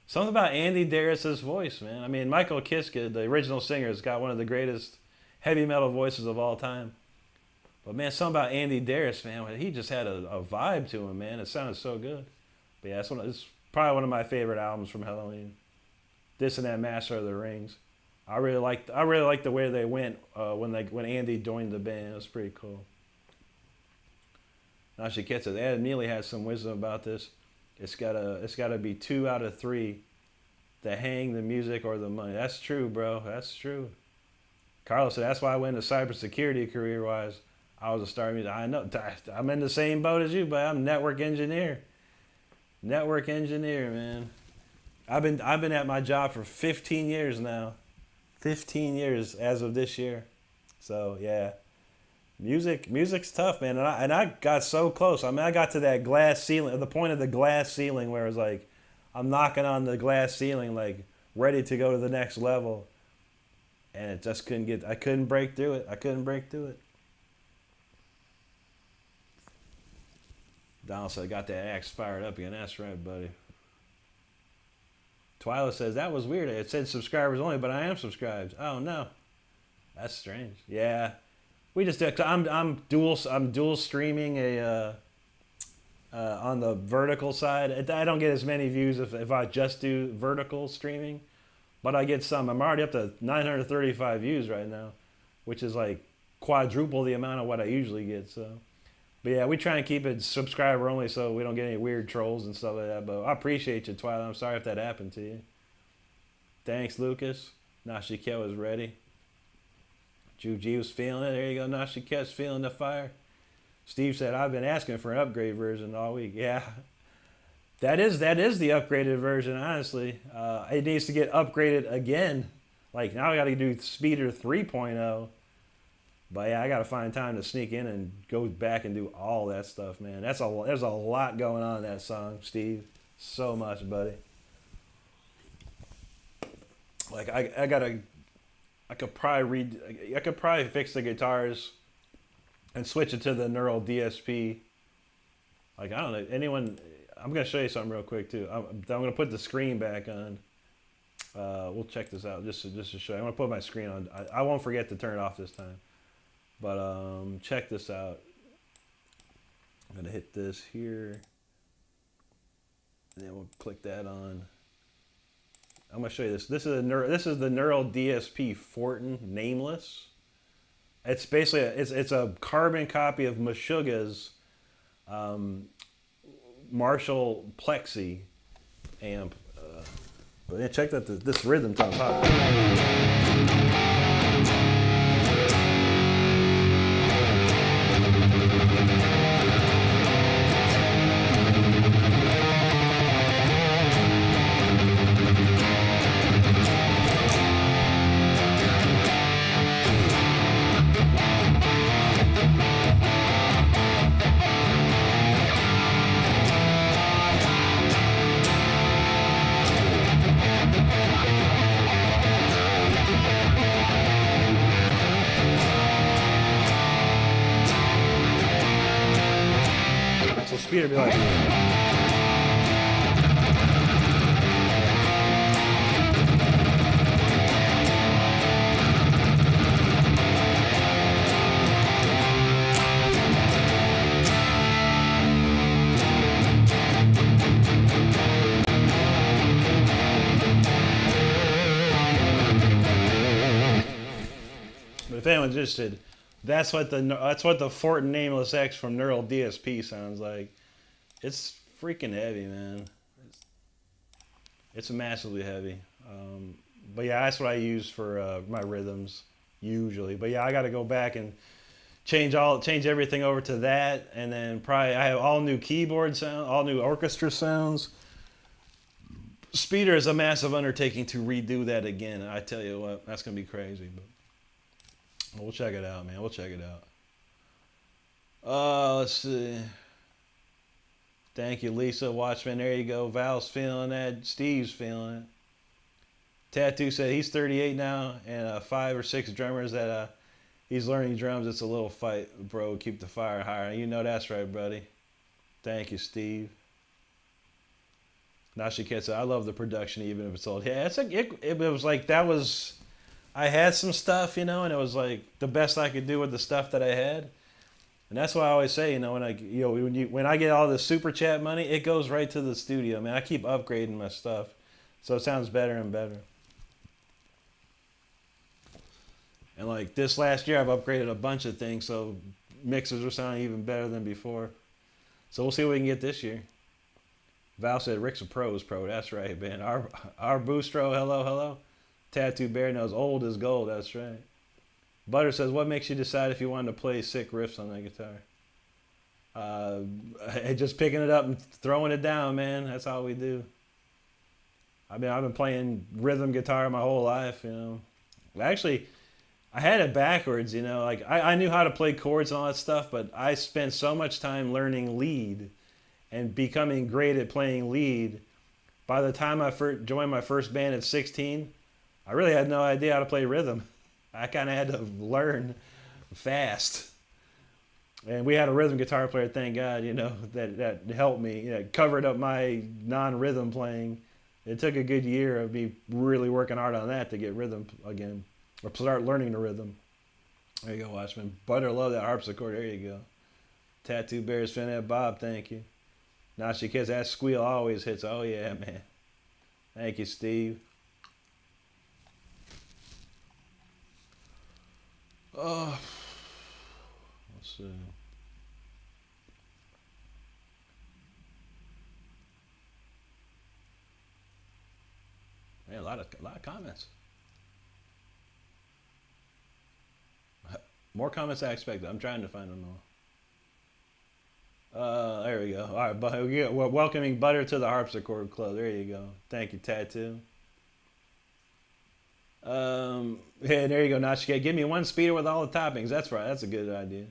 something about Andy Darius's voice, man. I mean, Michael Kiske, the original singer, has got one of the greatest heavy metal voices of all time. But man, something about Andy Darius, man, he just had a vibe to him, man. It sounded so good. But yeah, it's probably one of my favorite albums from Halloween. This and that Master of the Rings. I really liked the way they went when Andy joined the band. It was pretty cool. Now she gets it. Adam Neely has some wisdom about this. It's gotta be 2 out of 3. The hang, the music, or the money. That's true, bro. That's true. Carlos said that's why I went into cybersecurity career-wise. I was a star music. I know. I'm in the same boat as you, but I'm network engineer. Network engineer, man. I've been at my job for 15 years now. 15 years as of this year. So yeah. Music's tough, man, and I got so close. I mean, I got to that glass ceiling, the point of the glass ceiling where it was like, I'm knocking on the glass ceiling, like ready to go to the next level, and it just I couldn't break through it. Donald said, got that axe fired up again. That's right, buddy. Twyla says, that was weird. It said subscribers only, but I am subscribed. Oh no, that's strange. Yeah. We just did. I'm dual streaming on the vertical side. I don't get as many views if I just do vertical streaming, but I get some. I'm already up to 935 views right now, which is like quadruple the amount of what I usually get. So, but yeah, we try and keep it subscriber only so we don't get any weird trolls and stuff like that. But I appreciate you, Twilight. I'm sorry if that happened to you. Thanks, Lucas. Nashiko is ready. Juji was feeling it. There you go. Nashiket's feeling the fire. Steve said, I've been asking for an upgrade version all week. Yeah. That is the upgraded version, honestly. It needs to get upgraded again. Like, now I got to do Speeder 3.0. But yeah, I got to find time to sneak in and go back and do all that stuff, man. There's a lot going on in that song, Steve. So much, buddy. Like, I could probably fix the guitars and switch it to the Neural DSP. Like, I don't know, anyone, I'm going to show you something real quick too. I'm going to put the screen back on. We'll check this out just to show you. I'm going to put my screen on. I won't forget to turn it off this time. But check this out. I'm going to hit this here. And then we'll click that on. I'm gonna show you this. This is the Neural DSP Fortin Nameless. It's basically it's a carbon copy of Meshuggah's Marshall Plexi amp. But yeah, check that this rhythm top. Speeder be like, anyone's interested, that's what the Fort Nameless X from Neural DSP sounds like. It's freaking heavy, man. It's massively heavy. But yeah, that's what I use for my rhythms usually. But yeah, I got to go back and change everything over to that, and then probably I have all new keyboard sound, all new orchestra sounds. Speeder is a massive undertaking to redo that again. I tell you what, that's gonna be crazy. But we'll check it out, man. We'll check it out. Let's see. Thank you, Lisa Watchman. There you go. Val's feeling that. Steve's feeling it. Tattoo said he's 38 now, and 5 or 6 drummers that he's learning drums. It's a little fight, bro. Keep the fire higher. You know that's right, buddy. Thank you, Steve. Nashiketsu said, I love the production, even if it's old. Yeah, it was like that was. I had some stuff, and it was like the best I could do with the stuff that I had. And that's why I always say, when I get all the super chat money, it goes right to the studio, man. I keep upgrading my stuff, so it sounds better and better. And like this last year, I've upgraded a bunch of things, so mixers are sounding even better than before. So we'll see what we can get this year. Val said Rick's a pro's pro. That's right, man. Our Boostro, hello. Tattoo Bear knows old is gold. That's right. Butter says, what makes you decide if you wanted to play sick riffs on that guitar? Just picking it up and throwing it down, man. That's all we do. I've been playing rhythm guitar my whole life, Actually, I had it backwards, Like I knew how to play chords and all that stuff, but I spent so much time learning lead and becoming great at playing lead. By the time I joined my first band at 16, I really had no idea how to play rhythm. I kind of had to learn fast. And we had a rhythm guitar player, thank God, that helped me, covered up my non-rhythm playing. It took a good year of me really working hard on that to get rhythm again, or start learning the rhythm. There you go, Watchman. Butter, love that harpsichord. There you go. Tattoo Bears, fan Bob, thank you. Nashi Kids, that squeal always hits. Oh, yeah, man. Thank you, Steve. Let's see. Man, a lot of comments. More comments than I expected. I'm trying to find them all. There we go. All right, we're welcoming Butter to the Harpsichord Club. There you go. Thank you, Tattoo. Yeah, there you go, Nachike. Give me one speeder with all the toppings. That's right. That's a good idea.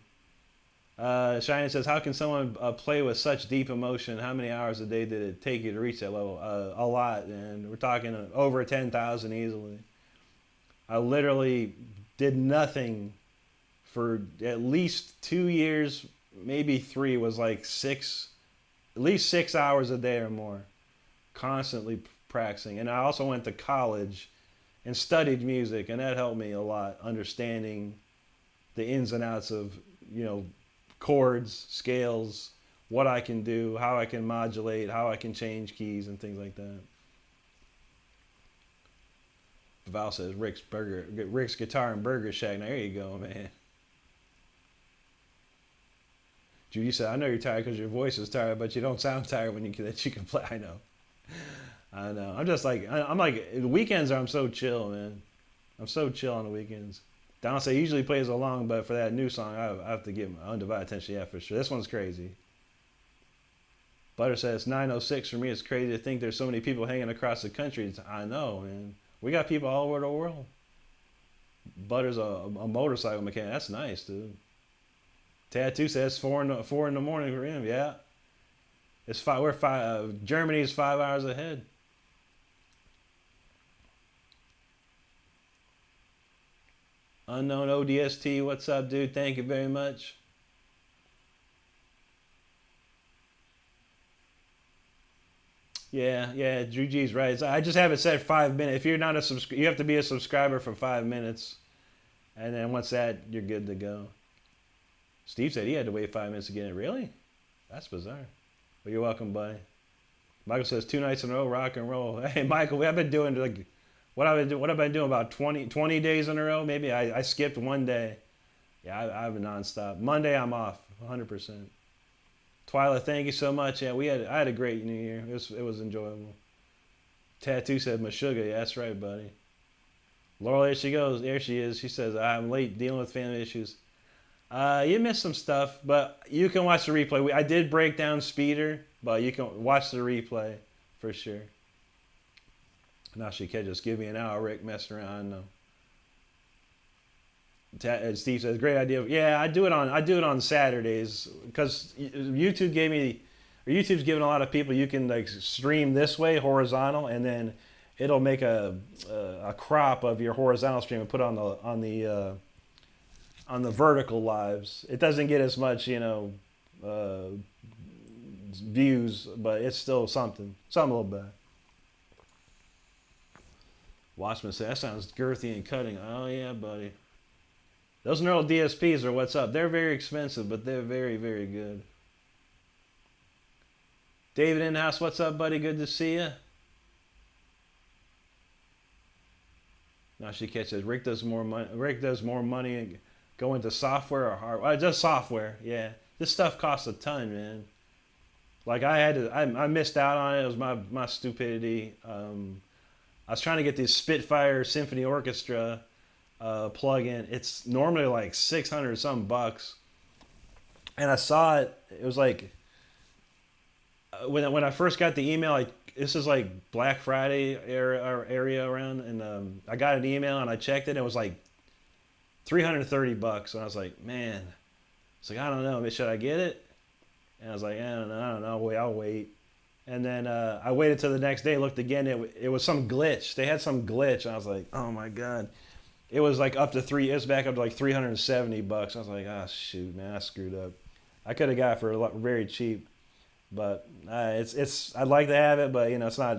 Shiny says, how can someone play with such deep emotion? How many hours a day did it take you to reach that level? A lot, and we're talking over 10,000 easily. I literally did nothing for at least 2 years, maybe 3. Was like at least 6 hours a day or more, constantly practicing. And I also went to college and studied music, and that helped me a lot, understanding the ins and outs of, chords, scales, what I can do, how I can modulate, how I can change keys and things like that. Val says Rick's Guitar and Burger Shack. Now, there you go, man. Judy said, I know you're tired because your voice is tired, but you don't sound tired when you can play. I know. I'm just like, the weekends I'm so chill, man. I'm so chill on the weekends. Donald he usually plays along, but for that new song, I have to give him undivided attention, yeah, for sure. This one's crazy. Butter says, 906 for me, it's crazy to think there's so many people hanging across the country. I know, man. We got people all over the world. Butter's a motorcycle mechanic. That's nice, dude. Tattoo says 4 in the morning for him, yeah. It's 5. We're 5. Germany's 5 hours ahead. Unknown ODST, what's up, dude? Thank you very much. Yeah, Drew G's right. I just have it set 5 minutes. If you're not a you have to be a subscriber for 5 minutes, and then once that, you're good to go. Steve said he had to wait 5 minutes to get it. Really? That's bizarre. Well, you're welcome, buddy. Michael says 2 nights in a row, rock and roll. Hey, Michael, I've been doing like What have I do? What have I been doing about 20 days in a row? Maybe I skipped one day. Yeah, I've been nonstop. Monday I'm off, 100%. Twyla, thank you so much. Yeah, I had a great New Year. It was enjoyable. Tattoo said Meshuggah. Yeah, that's right, buddy. Laurel, there she goes. There she is. She says, I'm late dealing with family issues. You missed some stuff, but you can watch the replay. I did break down Speeder, but you can watch the replay for sure. Now she can't just give me an hour, Rick, messing around. No. Steve says, great idea. Yeah, I do it on Saturdays because YouTube's giving a lot of people, you can like stream this way horizontal, and then it'll make a crop of your horizontal stream and put it on the vertical lives. It doesn't get as much, views, but it's still something a little bit. Watchman said, that sounds girthy and cutting. Oh yeah, buddy. Those neural DSPs are what's up. They're very expensive, but they're very, very good. David in-house, what's up, buddy? Good to see you. Now she catches Rick does more money go into software or hardware. Just software, yeah. This stuff costs a ton, man. Like I missed out on it. It was my stupidity. I was trying to get this Spitfire Symphony Orchestra plug-in. It's normally like $600 some bucks, and I saw it. It was like when I first got the email. This is like Black Friday area around, and I got an email and I checked it. And it was like $330, and I was like, man. It's like I don't know. Should I get it? And I was like, I don't know. I'll wait. And then I waited till the next day, looked again. It was some glitch. They had some glitch. And I was like, oh my God. It was like up to it was back up to like $370. I was like, oh shoot, man, I screwed up. I could have got it for very cheap. But I'd like to have it, but it's not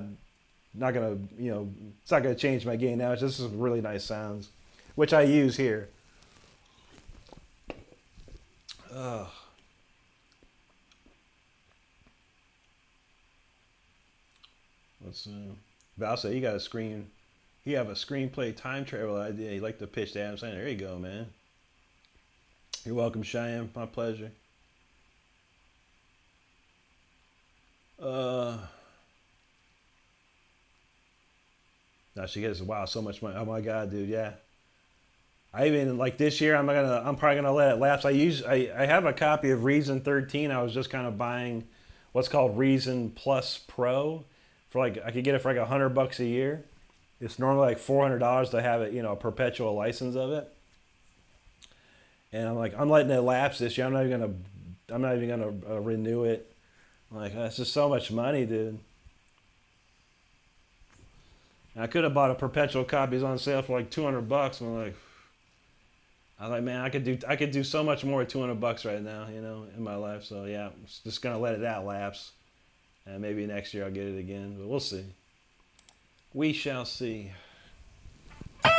gonna, it's not gonna change my game now. It's just some really nice sounds, which I use here. Ugh. Let's Val said you have a screenplay time travel idea you like to pitch to Adam Sandler. There you go, man. You're welcome, Cheyenne. My pleasure. Now she gets so much money. Oh my God, dude, yeah. I even like this year I'm probably gonna let it lapse. I have a copy of Reason 13. I was just kind of buying what's called Reason Plus Pro. I could get it for like $100 a year. It's normally like $400 to have it, a perpetual license of it. And I'm letting it lapse this year. I'm not even gonna renew it. I'm like, that's just so much money, dude. And I could have bought a perpetual copies on sale for like $200. And I was like, man, I could do so much more with $200 right now, in my life. So yeah, I'm just gonna let that lapse. And maybe next year I'll get it again, but we'll see. We shall see. All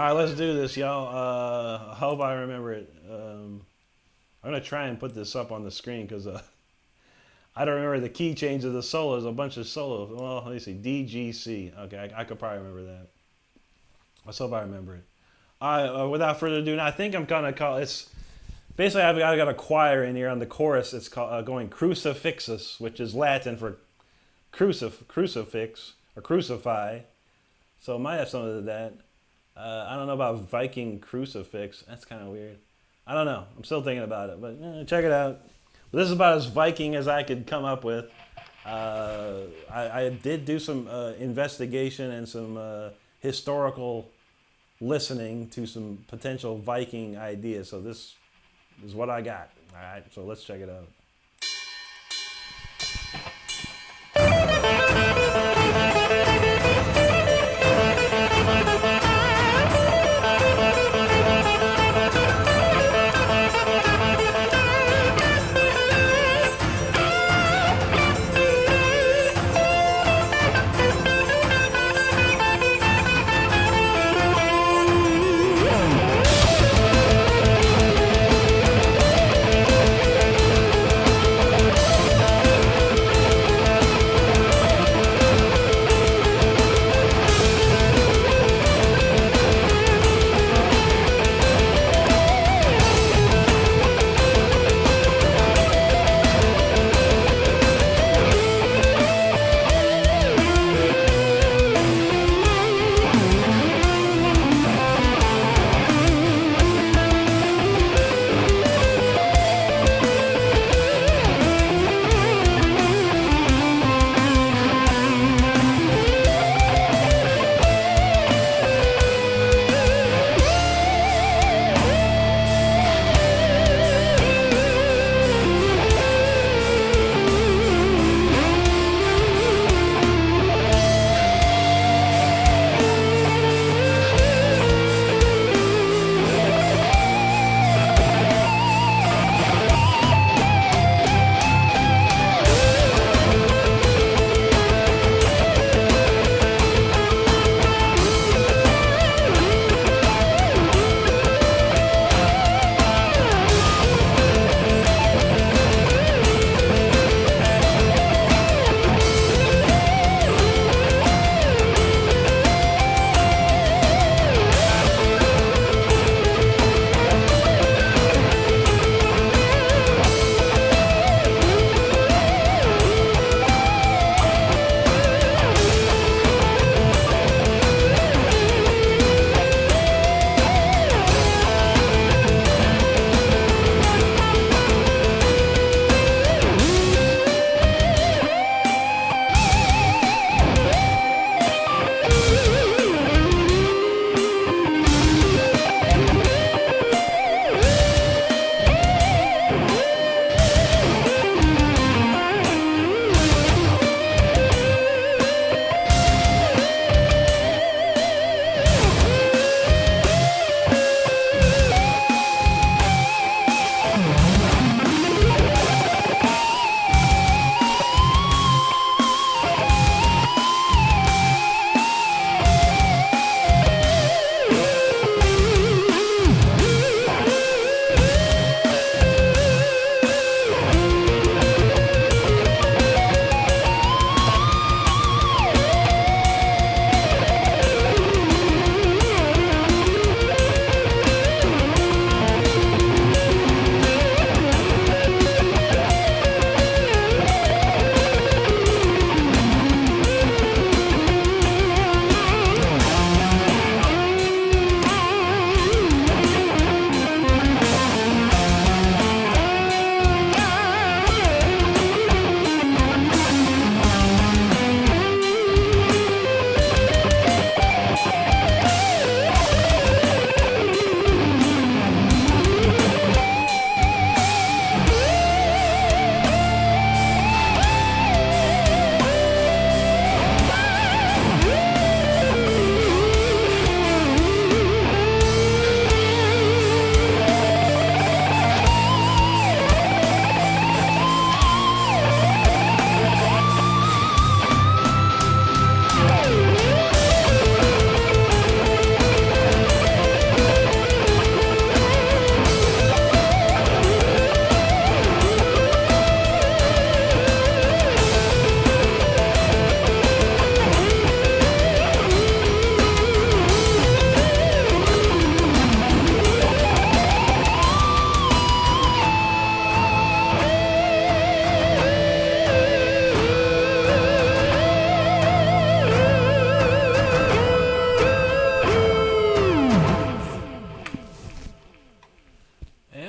right, let's do this, y'all. I hope I remember it. I'm going to try and put this up on the screen because I don't remember the key change of the solos, a bunch of solos. Well, let me see, DGC. Okay, I could probably remember that. Let's hope I remember it. All right, without further ado, now I think I'm going to call it. Basically, I've got a choir in here on the chorus. It's called going Crucifixus, which is Latin for crucifix or crucify. So it might have something to do with that. I don't know about Viking crucifix. That's kind of weird. I don't know. I'm still thinking about it, but check it out. But this is about as Viking as I could come up with. I did do some investigation and some historical listening to some potential Viking ideas. So this is what I got. All right, so let's check it out.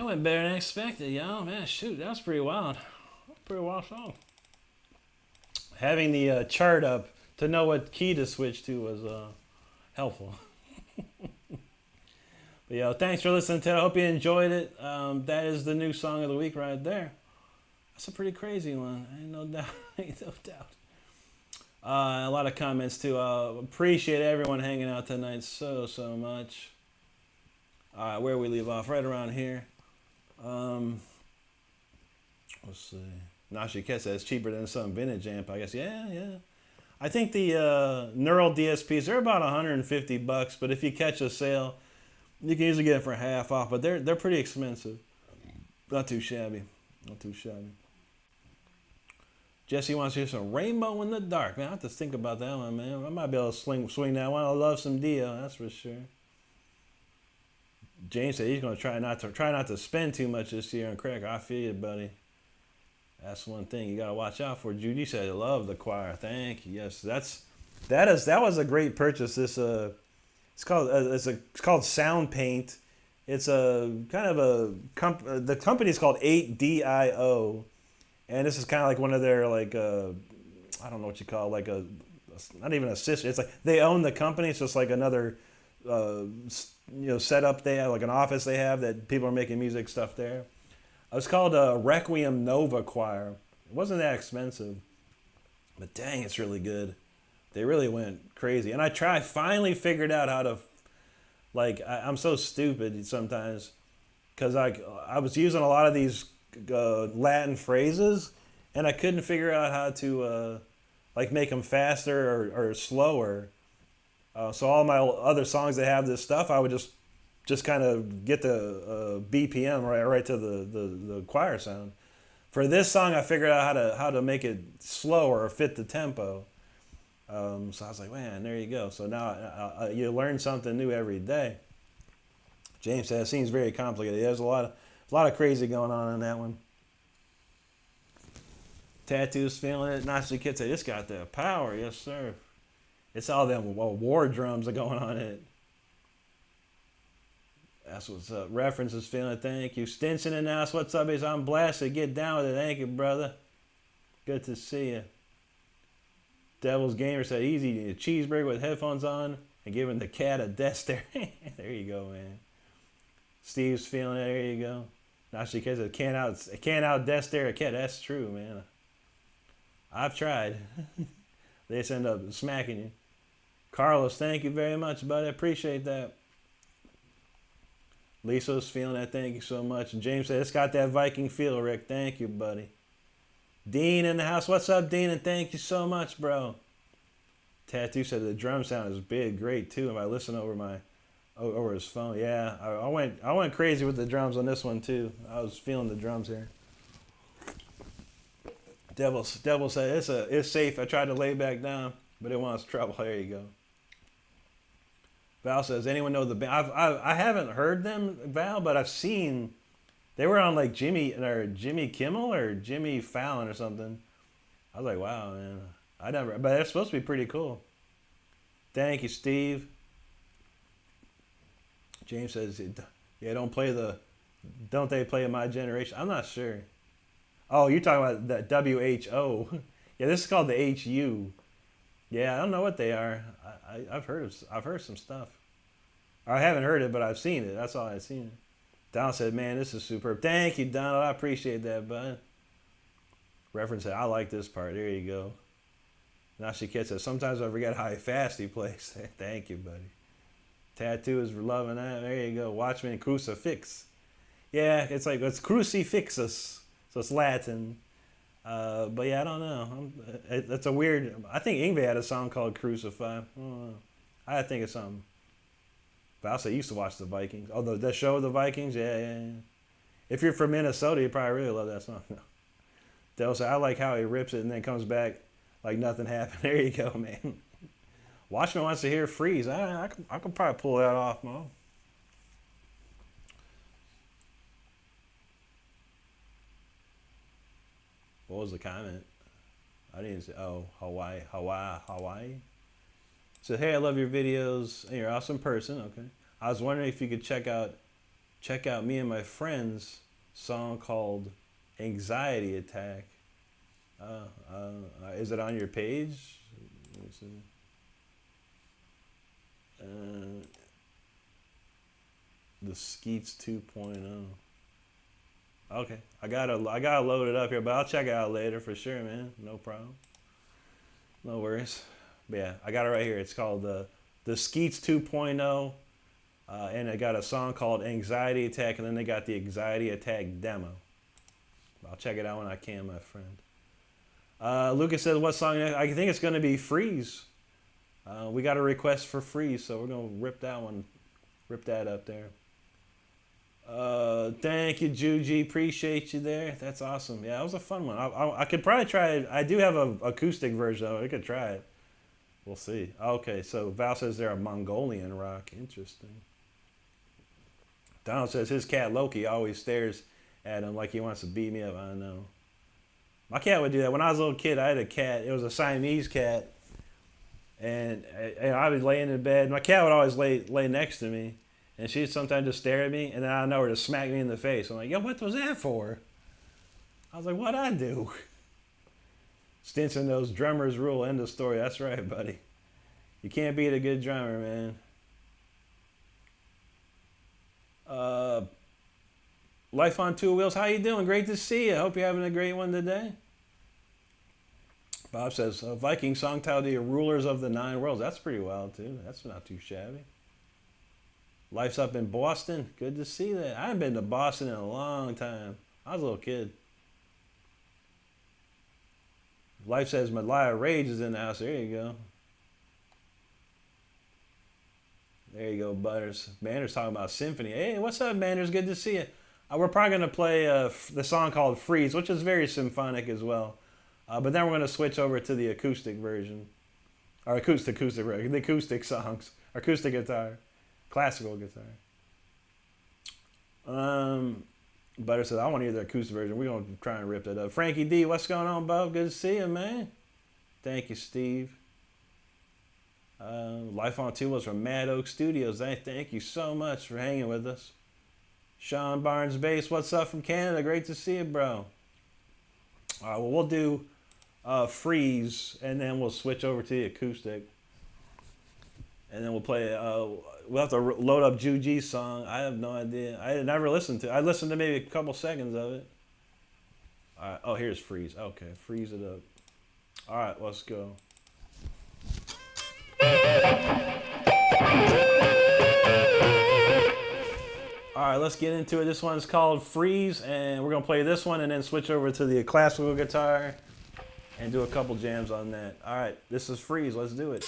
went better than expected, y'all. Man, shoot, that was pretty wild. Pretty wild song. Having the chart up to know what key to switch to was helpful. But yo, thanks for listening to it. I hope you enjoyed it. That is the new song of the week right there. That's a pretty crazy one. Ain't no doubt. Ain't no doubt. A lot of comments too. Appreciate everyone hanging out tonight so much. All right, where we leave off? Right around here. Let's see. Nashi Ket says cheaper than some vintage amp. I guess. Yeah. I think the Neural DSPs they're about $150, but if you catch a sale, you can usually get it for half off. But they're pretty expensive. Not too shabby. Not too shabby. Jesse wants to hear some Rainbow in the Dark. Man, I have to think about that one, man. I might be able to swing that one. I love some Dio, that's for sure. James said he's gonna try not to spend too much this year on Cracker. I feel you, buddy. That's one thing you gotta watch out for. Judy said, "I love the choir." Thank you. Yes, that was a great purchase. This it's called Sound Paint. It's a kind of the company's called 8DIO, and this is kind of like one of their like I don't know what you call it, like not even a sister. It's like they own the company. It's just like another setup they have, like an office they have that people are making music stuff there. It's called Requiem Nova Choir. It wasn't that expensive, but dang, it's really good. They really went crazy, and I finally figured out how to, like, I'm so stupid sometimes, because I was using a lot of these Latin phrases, and I couldn't figure out how to like make them faster or slower. So all my other songs that have this stuff, I would just kind of get the BPM right to the choir sound. For this song, I figured out how to make it slower or fit the tempo. So I was like, man, there you go. So now you learn something new every day. James says it seems very complicated. There's a lot of crazy going on in that one. Tattoos feeling it. Nazi Kid said it's got that power, yes sir. It's all them war drums are going on in it. That's what's up. References feeling it. Thank you. Stinson and Nas, what's up? I'm blasted. Get down with it. Thank you, brother. Good to see you. Devil's Gamer said easy. You need a cheeseburger with headphones on and giving the cat a death stare. There you go, man. Steve's feeling it. There you go. Nashi Kid said can't out death stare a cat. That's true, man. I've tried. They just end up smacking you. Carlos, thank you very much, buddy. I appreciate that. Lisa's feeling that. Thank you so much. And James said, it's got that Viking feel, Rick. Thank you, buddy. Dean in the house. What's up, Dean? And thank you so much, bro. Tattoo said the drum sound is big, great, too. If I listen over his phone. Yeah, I went crazy with the drums on this one, too. I was feeling the drums here. Devil said, it's safe. I tried to lay back down, but it wants trouble. There you go. Val says, anyone know the band? I haven't heard them, Val, but I've seen they were on like Jimmy Kimmel or Jimmy Fallon or something. I was like, wow, man. But they're supposed to be pretty cool. Thank you, Steve. James says, yeah, don't they play My Generation? I'm not sure. Oh, you're talking about that WHO. Yeah, this is called the HU. Yeah, I don't know what they are. I've heard some stuff. I haven't heard it, but I've seen it. That's all I've seen. Donald said, man, this is superb. Thank you, Donald. I appreciate that, bud. Reference said, I like this part. There you go. Nashi Kid says, sometimes I forget how fast he plays. Thank you, buddy. Tattoo is loving that. There you go. Watchman Crucifix. Yeah, it's Crucifixus. So it's Latin. But yeah, I don't know. That's a weird. I think Yngwie had a song called Crucify. I think it's something. But I also used to watch the Vikings. Oh, the show of the Vikings? Yeah. If you're from Minnesota, you probably really love that song. No. They'll say, I like how he rips it and then comes back like nothing happened. There you go, man. Watchman wants to hear Freeze. I could probably pull that off, Mo. What was the comment? I didn't say, oh, Hawaii. So, hey, I love your videos. And you're an awesome person. Okay. I was wondering if you could check out check out me and my friends' song called Anxiety Attack. Is it on your page? Let me see. The Skeets 2.0. Okay, I gotta load it up here, but I'll check it out later for sure, man. No problem. No worries. But yeah, I got it right here. It's called the Skeets 2.0, and I got a song called Anxiety Attack, and then they got the Anxiety Attack demo. I'll check it out when I can, my friend. Lucas says, what song? I think it's going to be Freeze. We got a request for Freeze, so we're going to rip that up there. Thank you, Juji. Appreciate you there. That's awesome. Yeah, that was a fun one. I could probably try it. I do have an acoustic version of it. I could try it. We'll see. Okay, so Val says they're a Mongolian rock. Interesting. Donald says his cat Loki always stares at him like he wants to beat me up. I know. My cat would do that. When I was a little kid, I had a cat. It was a Siamese cat. And I was laying in bed. My cat would always lay next to me. And she'd sometimes just stare at me. And then I know her to smack me in the face. I'm like, yo, what was that for? I was like, what'd I do? Stinson knows drummers rule. End of story. That's right, buddy. You can't beat a good drummer, man. Life on Two Wheels. How you doing? Great to see you. Hope you're having a great one today. Bob says, a Viking song titled The Rulers of the Nine Worlds. That's pretty wild, too. That's not too shabby. Life's up in Boston. Good to see that. I haven't been to Boston in a long time. I was a little kid. Life says Malaya Rage is in the house. There you go. There you go, Butters. Banner's talking about symphony. Hey, what's up, Banners? Good to see you. We're probably going to play the song called Freeze, which is very symphonic as well. But then we're going to switch over to the acoustic version. Or acoustic version. The acoustic songs. Acoustic guitar. Classical guitar. Butter says, I want to hear the acoustic version. We're going to try and rip that up. Frankie D, what's going on, bub? Good to see you, man. Thank you, Steve. Life on Two was from Mad Oak Studios. Thank you so much for hanging with us. Sean Barnes Bass, what's up from Canada? Great to see you, bro. All right, well, we'll do Freeze, and then we'll switch over to the acoustic. And then we'll play, we'll have to load up Juji's song. I have no idea. I never listened to it. I listened to maybe a couple seconds of it. All right, oh, here's Freeze. Okay, freeze it up. All right, let's go. All right, let's get into it. This one's called Freeze, and we're going to play this one and then switch over to the classical guitar and do a couple jams on that. All right, this is Freeze. Let's do it.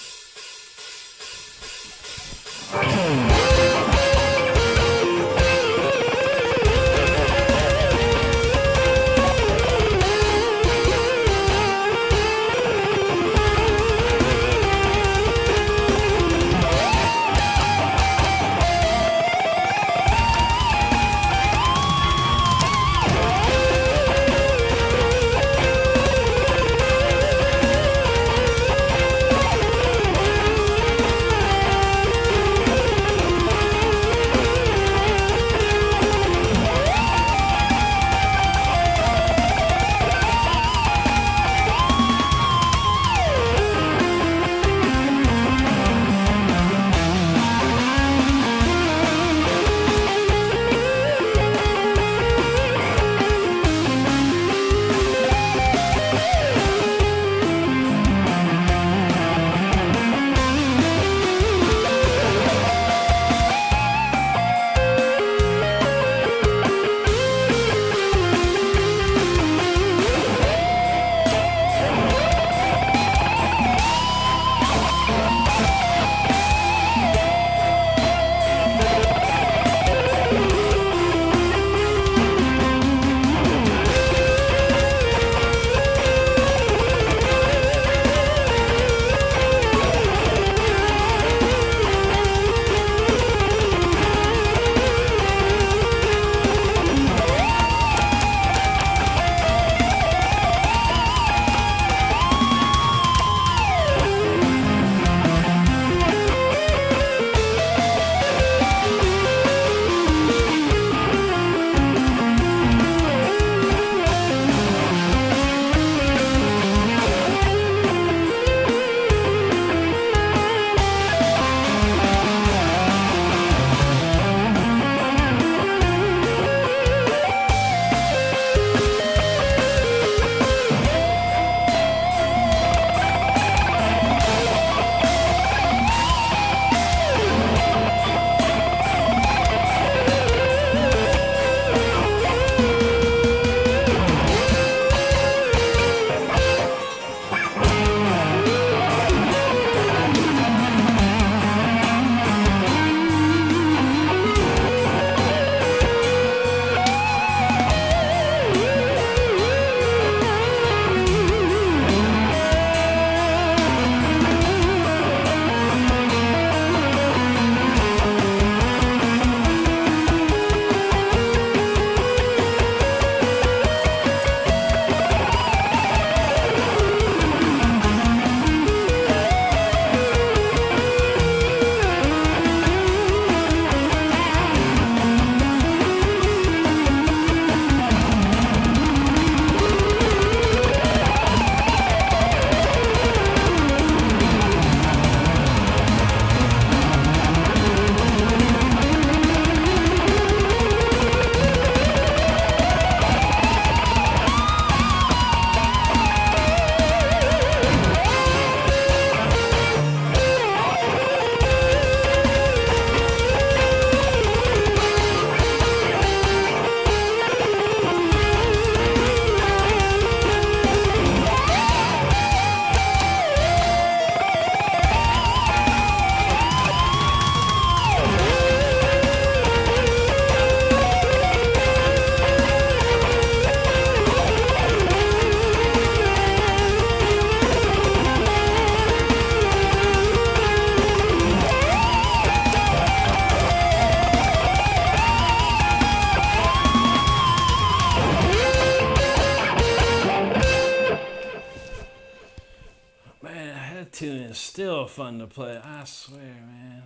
still fun to play. I swear, man.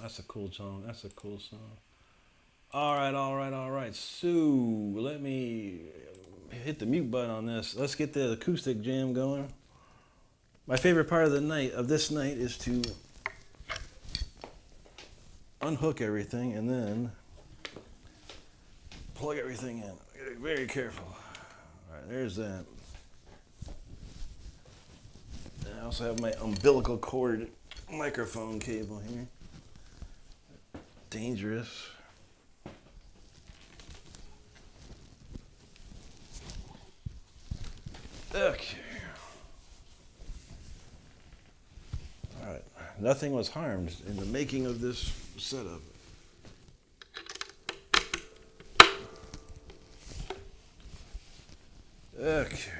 That's a cool song. That's a cool song. All right. So let me hit the mute button on this. Let's get the acoustic jam going. My favorite part of the night, of this night, is to unhook everything and then plug everything in. Be very careful. All right, there's that. And I also have my umbilical cord microphone cable here. Dangerous. Okay. All right. Nothing was harmed in the making of this setup. Okay.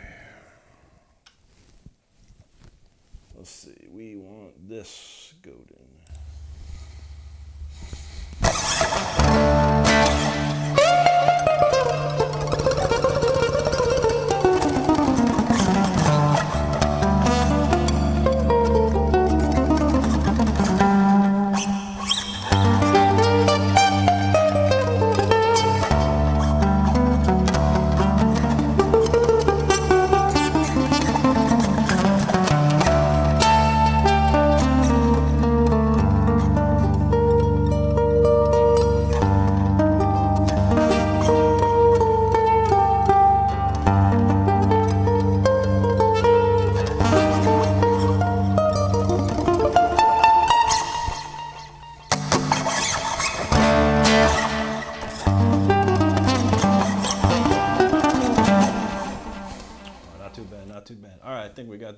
Let's see. We want this Godin.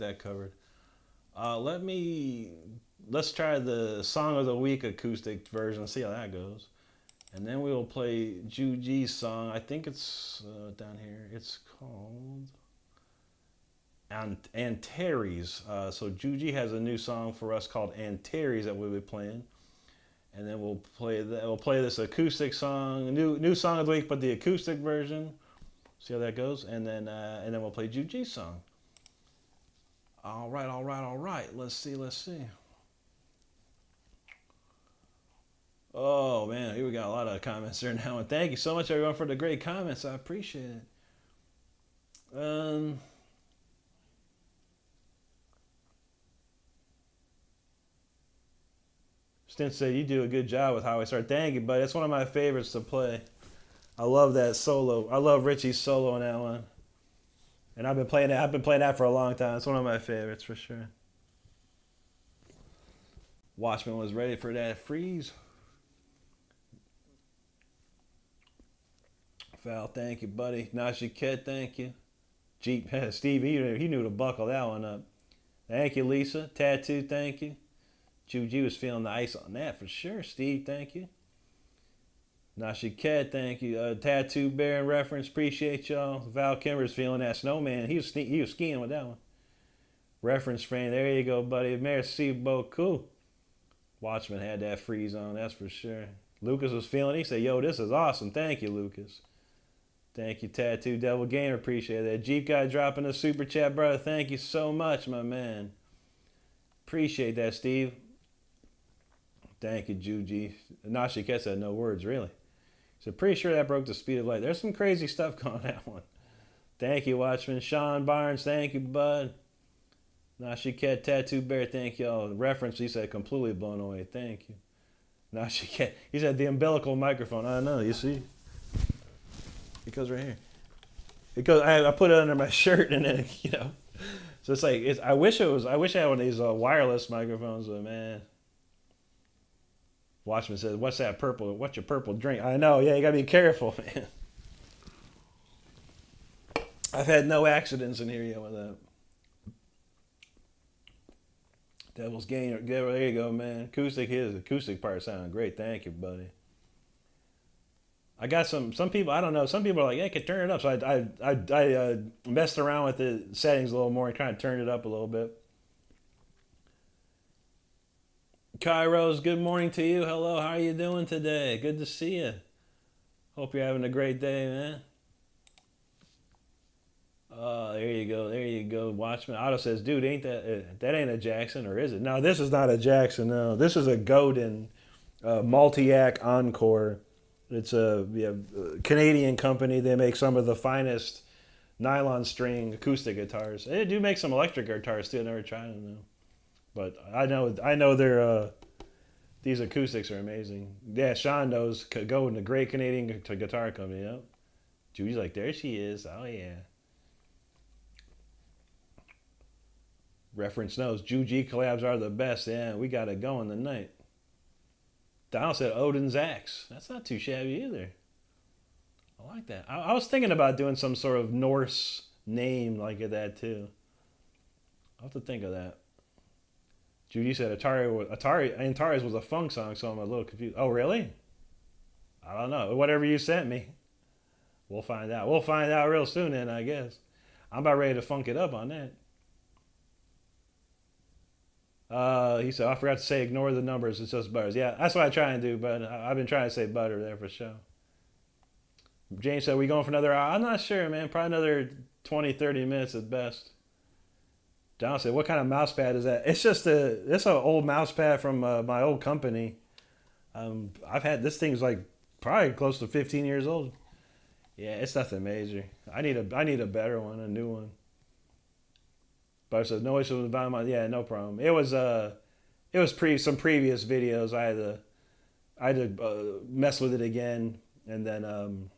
That covered. Let's try the Song of the Week acoustic version, see how that goes. And then we will play Juji's song. I think it's down here. It's called Antares. So Juji has a new song for us called Antares that we'll be playing. And then we'll play this acoustic song, new Song of the Week, but the acoustic version. See how that goes. And then we'll play Juji's song. All right. Let's see. Oh, man, here we got a lot of comments there now. And thank you so much, everyone, for the great comments. I appreciate it. Stint said, you do a good job with How I Start. Thank you, buddy. It's one of my favorites to play. I love that solo. I love Richie's solo on that one. And I've been playing that for a long time. It's one of my favorites for sure. Watchman was ready for that freeze. Val, thank you, buddy. Nashi Kid, thank you. Jeep, Steve, he knew to buckle that one up. Thank you, Lisa. Tattoo, thank you. Juju was feeling the ice on that for sure. Steve, thank you. Nashi Ked, thank you. Tattoo Bear in reference, appreciate y'all. Val Kimber's feeling that snowman. He was skiing with that one. Reference frame, there you go, buddy. Merci beaucoup. Watchman had that freeze on, that's for sure. Lucas was feeling. He said, "Yo, this is awesome." Thank you, Lucas. Thank you, Tattoo Devil Gamer. Appreciate that. Jeep guy dropping a super chat, brother. Thank you so much, my man. Appreciate that, Steve. Thank you, Juji. Nashi Ked said no words, really. So pretty sure that broke the speed of light. There's some crazy stuff going on that one. Thank you, Watchman. Sean Barnes, thank you, bud. Nashi Ked, Tattoo Bear, thank y'all. Reference, he said, completely blown away. Thank you. Nashi Ked, he said the umbilical microphone. I know, you see? It goes right here. It goes. I put it under my shirt, and then So it's like I wish I had one of these wireless microphones, but man. Watchman says, "What's that purple? What's your purple drink?" I know. Yeah, you gotta be careful, man. I've had no accidents in here yet with that. Devil's Gainer. There you go, man. Acoustic part sounded great. Thank you, buddy. I got some people, I don't know, some people are like, "Hey, can turn it up." So I messed around with the settings a little more and kind of turned it up a little bit. Kairos, good morning to you. Hello, how are you doing today? Good to see you. Hope you're having a great day, man. There you go. There you go. Watchman Otto says, "Dude, ain't that ain't a Jackson, or is it?" No, this is not a Jackson. No, this is a Godin multi-act encore. It's a Canadian company. They make some of the finest nylon string acoustic guitars. They do make some electric guitars too. I never tried them though, but I know they're these acoustics are amazing. Yeah, Sean knows Godin, a great Canadian guitar company. Yep. Judy's like, there she is. Oh yeah. Reference knows Juji collabs are the best. Yeah, we got it going tonight. Donald said Odin's Axe. That's not too shabby either. I like that. I was thinking about doing some sort of Norse name like that too. I'll have to think of that. Judy said Antares was a funk song, so I'm a little confused. Oh, really? I don't know. Whatever you sent me. We'll find out. We'll find out real soon then, I guess. I'm about ready to funk it up on that. He said, I forgot to say, ignore the numbers, it's just butters. Yeah, that's what I try and do, but I've been trying to say butter there for sure. James said, we going for another hour? I'm not sure, man. Probably another 20, 30 minutes at best. John said, what kind of mouse pad is that? It's just it's an old mouse pad from my old company. I've had, this thing's like probably close to 15 years old. Yeah, it's nothing major. I need a better one, a new one. But I said no issue with the volume. Yeah, no problem. It was some previous videos. I had to mess with it again, and then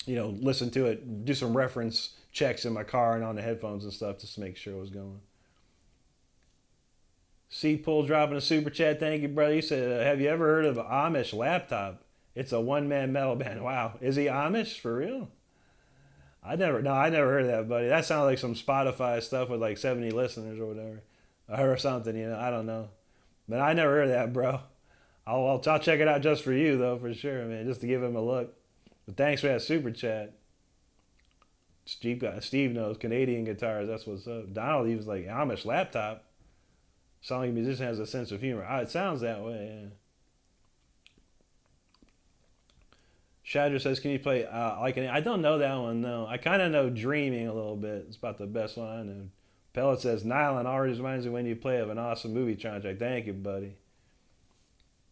listen to it, do some reference checks in my car and on the headphones and stuff just to make sure it was going. C-Pull dropping a super chat. Thank you, brother. He said, have you ever heard of Amish Laptop? It's a one-man metal band. Wow. Is he Amish for real? I never heard of that, buddy. That sounds like some Spotify stuff with like 70 listeners or whatever. Or something, I don't know. But I never heard of that, bro. I'll check it out just for you, though, for sure, man, just to give him a look. But thanks for that super chat. Steve knows Canadian guitars. That's what's up. Donald, he was like, Amish Laptop. Sounds like a musician has a sense of humor. It sounds that way, yeah. Shadra says, can you play I don't know that one, no. I kind of know Dreaming a little bit. It's about the best one I know. Pellet says, Nylon always reminds me when you play of an awesome movie soundtrack. Thank you, buddy.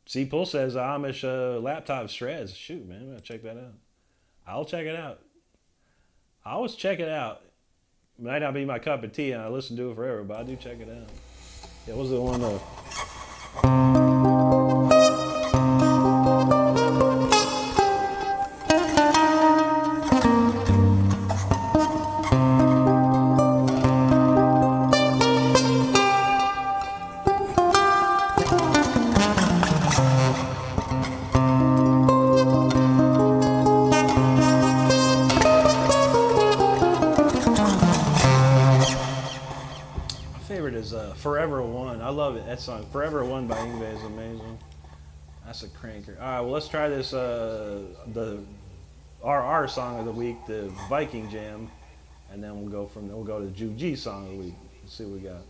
C-Pull says, Amish Laptop shreds. Shoot, man, I'm going to check that out. I'll check it out. I always check it out. It might not be my cup of tea, and I listen to it forever, but I do check it out. Yeah, what was the one Forever One. I love it. That song, Forever One by Yngwie, is amazing. That's a cranker. All right, well, let's try this. Our song of the week, the Viking Jam, and then we'll go to the Juji song of the week. Let's see what we got.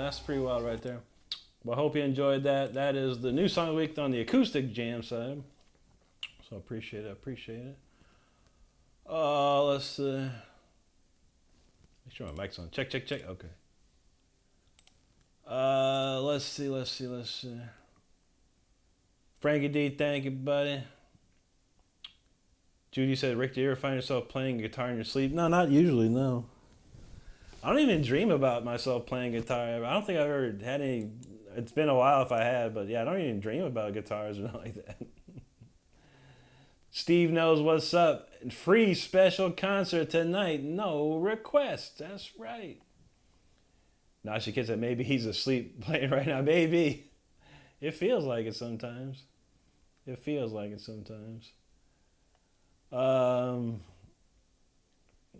That's pretty wild right there. Well, I hope you enjoyed that. That is the new song of the week on the acoustic jam side. So appreciate it. Appreciate it. Let's make sure my mic's on. Check, check, check. Okay. Let's see. Frankie D, thank you, buddy. Judy said, Rick, do you ever find yourself playing guitar in your sleep? No, not usually, no. I don't even dream about myself playing guitar. I don't think I've ever had any. It's been a while if I had, but yeah, I don't even dream about guitars or nothing like that. Steve knows what's up. Free special concert tonight. No requests. That's right. Nashi Kid said maybe he's asleep playing right now. Maybe. It feels like it sometimes.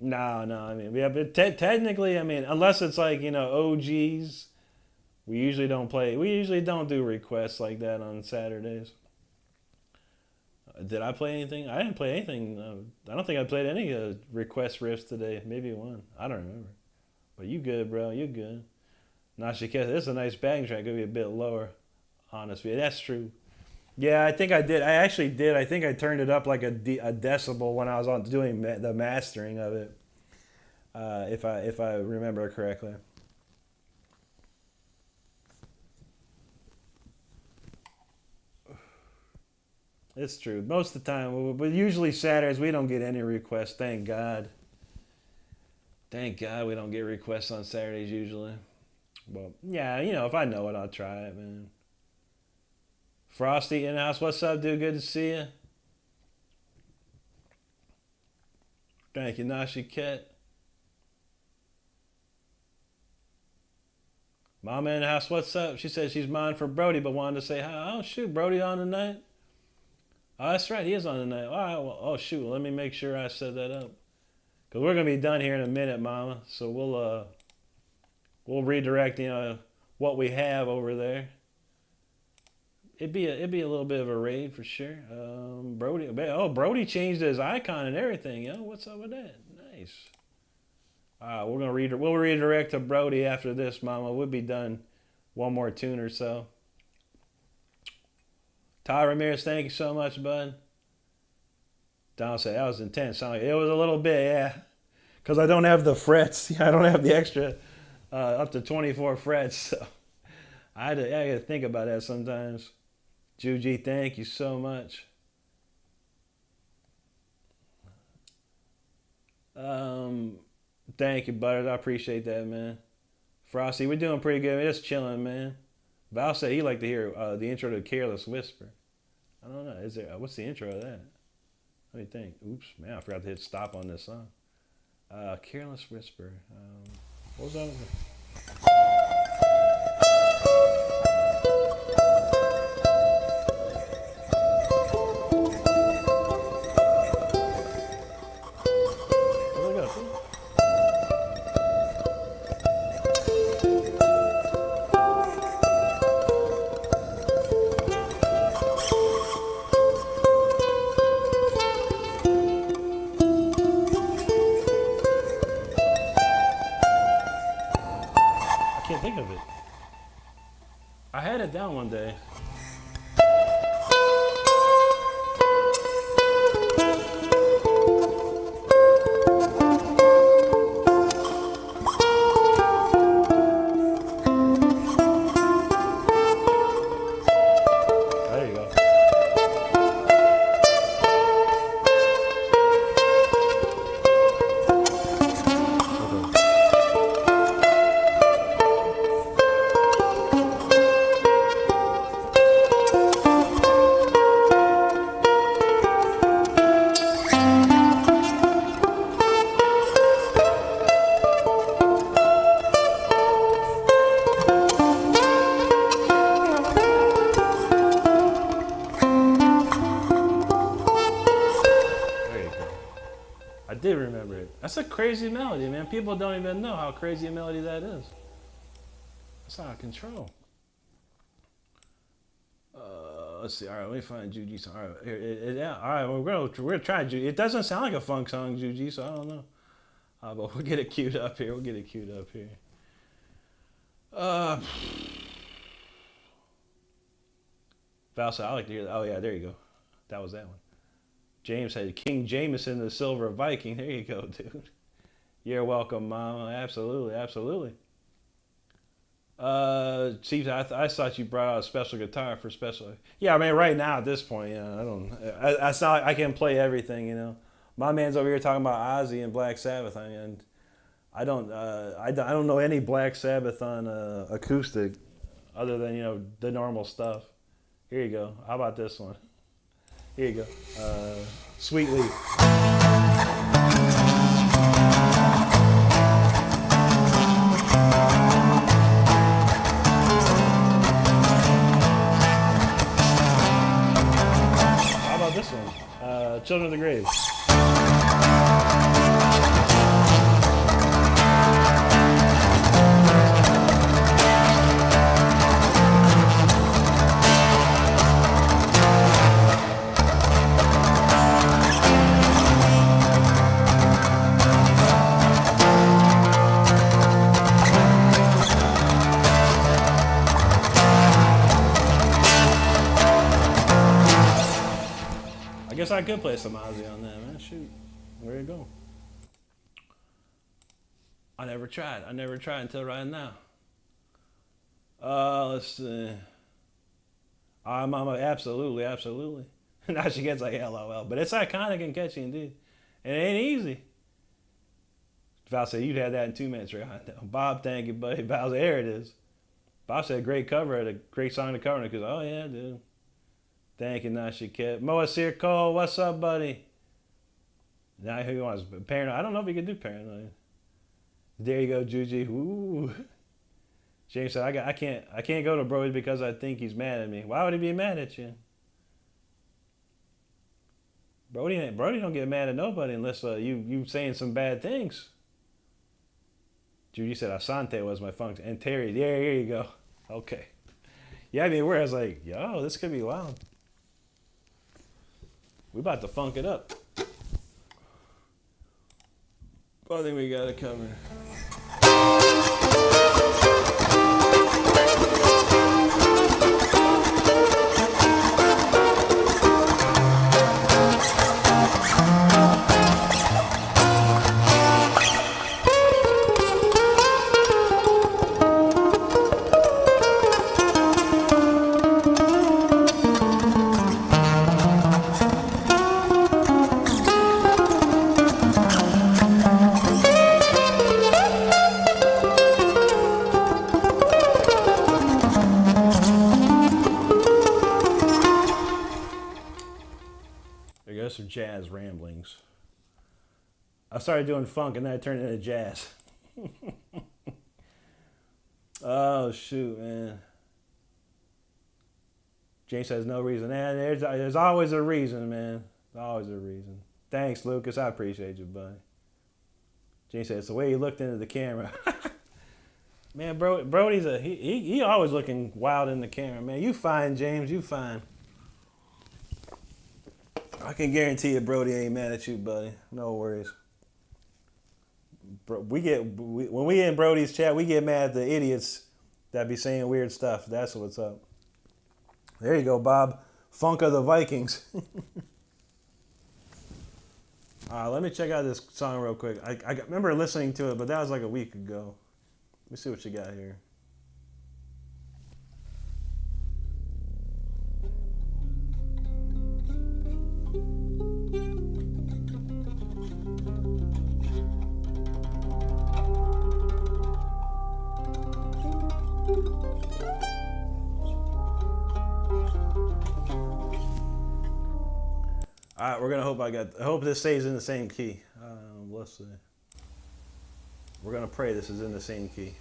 No. I mean, yeah, but technically, I mean, unless it's like, you know, OGs, we usually don't play. We usually don't do requests like that on Saturdays. Did I play anything? I didn't play anything. I don't think I played any request riffs today. Maybe one. I don't remember. But you good, bro. You good. Nashiketa, this is a nice backing track. Could be a bit lower, honestly. That's true. Yeah, I think I did. I actually did. I think I turned it up like a decibel when I was on doing the mastering of it. If I remember correctly. It's true. Most of the time, but usually Saturdays we don't get any requests. Thank God. Thank God we don't get requests on Saturdays usually. Well, yeah, you know, if I know it, I'll try it, man. Frosty in the house. What's up, dude? Good to see you. Thank you, Nashi Ket. Mama in the house. What's up? She said she's mine for Brody, but wanted to say hi. Oh, shoot. Brody on tonight? Oh, that's right. He is on tonight. All right. Well, oh, shoot. Let me make sure I set that up. Because we're going to be done here in a minute, Mama. So we'll redirect, you know, what we have over there. It'd be a little bit of a raid for sure. Brody changed his icon and everything. Yo, what's up with that? Nice. We'll redirect to Brody after this, Mama. We'll be done. One more tune or so. Ty Ramirez, thank you so much, bud. Don said that was intense. It was a little bit, yeah. Because I don't have the frets. I don't have the extra up to 24 frets. So I got to think about that sometimes. Juji, thank you so much. Thank you, Butters. I appreciate that, man. Frosty, we're doing pretty good. We're just chilling, man. Val said he'd like to hear the intro to Careless Whisper. I don't know. Is there? What's the intro of that? Let me think. Oops, man, I forgot to hit stop on this song. Careless Whisper. What was that? Think of it. I had it down one day. There you go. did remember it. That's a crazy melody, man. People don't even know how crazy a melody that is. It's out of control. Let's see. All right, let me find Juji. All right, yeah. All right, we're gonna try Juji. It doesn't sound like a funk song, Juji, so I don't know. But we'll get it queued up here. Val said, I like to hear that. Oh, yeah, there you go. That was that one. James said, King Jameson, the Silver Viking. There you go, dude. You're welcome, Mama. Absolutely, absolutely. Steve, I thought you brought out a special guitar for special. Yeah, I mean, right now at this point, I don't. It's not. I can play everything, My man's over here talking about Ozzy and Black Sabbath. I mean, I don't. I don't know any Black Sabbath on acoustic, other than the normal stuff. Here you go. How about this one? Here you go. Sweet Leaf. This one, Children of the Grave. I guess I could play some Ozzy on that, man. Shoot. Where you go? I never tried until right now. Let's see. Mama, absolutely, absolutely. Now she gets like LOL. But it's iconic and catchy indeed. And it ain't easy. Val said you'd have that in 2 minutes, right? Bob, thank you, buddy. Val said, there it is. Bob said great cover, a great song to cover. Because, oh yeah, dude. Thank you, Nashi Kid. Moasir Cole, what's up, buddy? Now who wants Paranoid? I don't know if he can do Paranoid. There you go, Juji. Ooh. James said, I can't go to Brody because I think he's mad at me. Why would he be mad at you? Brody don't get mad at nobody unless you saying some bad things. Juji said Asante was my function. And Terry, yeah, here you go. Okay. Yeah, I mean, where I was like, yo, this could be wild. We about to funk it up. I think we got it covered. Some jazz ramblings. I started doing funk and then I turned into jazz. Oh shoot, man. James says no reason. There's always a reason, man. Always a reason. Thanks, Lucas. I appreciate you, buddy. James says it's the way he looked into the camera. Man, Brody's he always looking wild in the camera, man. You fine, James. You fine. I can guarantee you Brody ain't mad at you, buddy. No worries. When we in Brody's chat, we get mad at the idiots that be saying weird stuff. That's what's up. There you go, Bob. Funk of the Vikings. Let me check out this song real quick. I remember listening to it, but that was like a week ago. Let me see what you got here. All right, we're gonna hope I hope this stays in the same key. Let's see. We're gonna pray this is in the same key.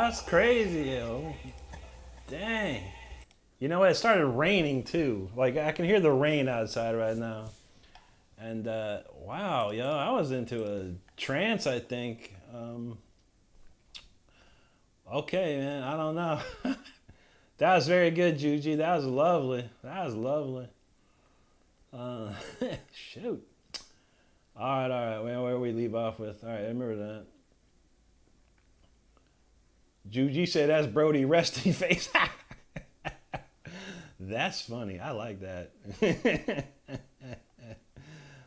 That's crazy, yo. Dang. You know what? It started raining too. Like I can hear the rain outside right now. And wow, yo, I was into a trance, I think. Okay, man, I don't know. That was very good, Juji. That was lovely. That was lovely. Uh, shoot. All right. Where we leave off with? All right, I remember that. Juji said that's Brody resting face. That's funny. I like that.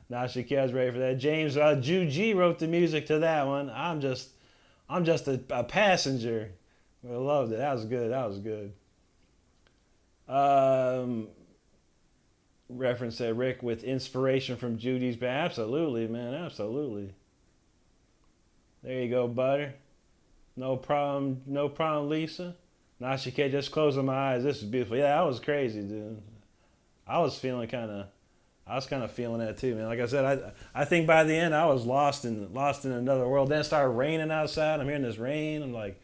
Now Shakira's ready for that. James Juji wrote the music to that one. I'm just a passenger. I loved it. That was good. That was good. Reference that Rick with inspiration from Judy's band. Absolutely, man. Absolutely. There you go, Butter. No problem. No problem, Lisa. Now she can't just closing my eyes. This is beautiful. Yeah, that was crazy, dude. I was kind of feeling that too, man. Like I said, I think by the end I was lost in another world. Then it started raining outside. I'm hearing this rain. I'm like,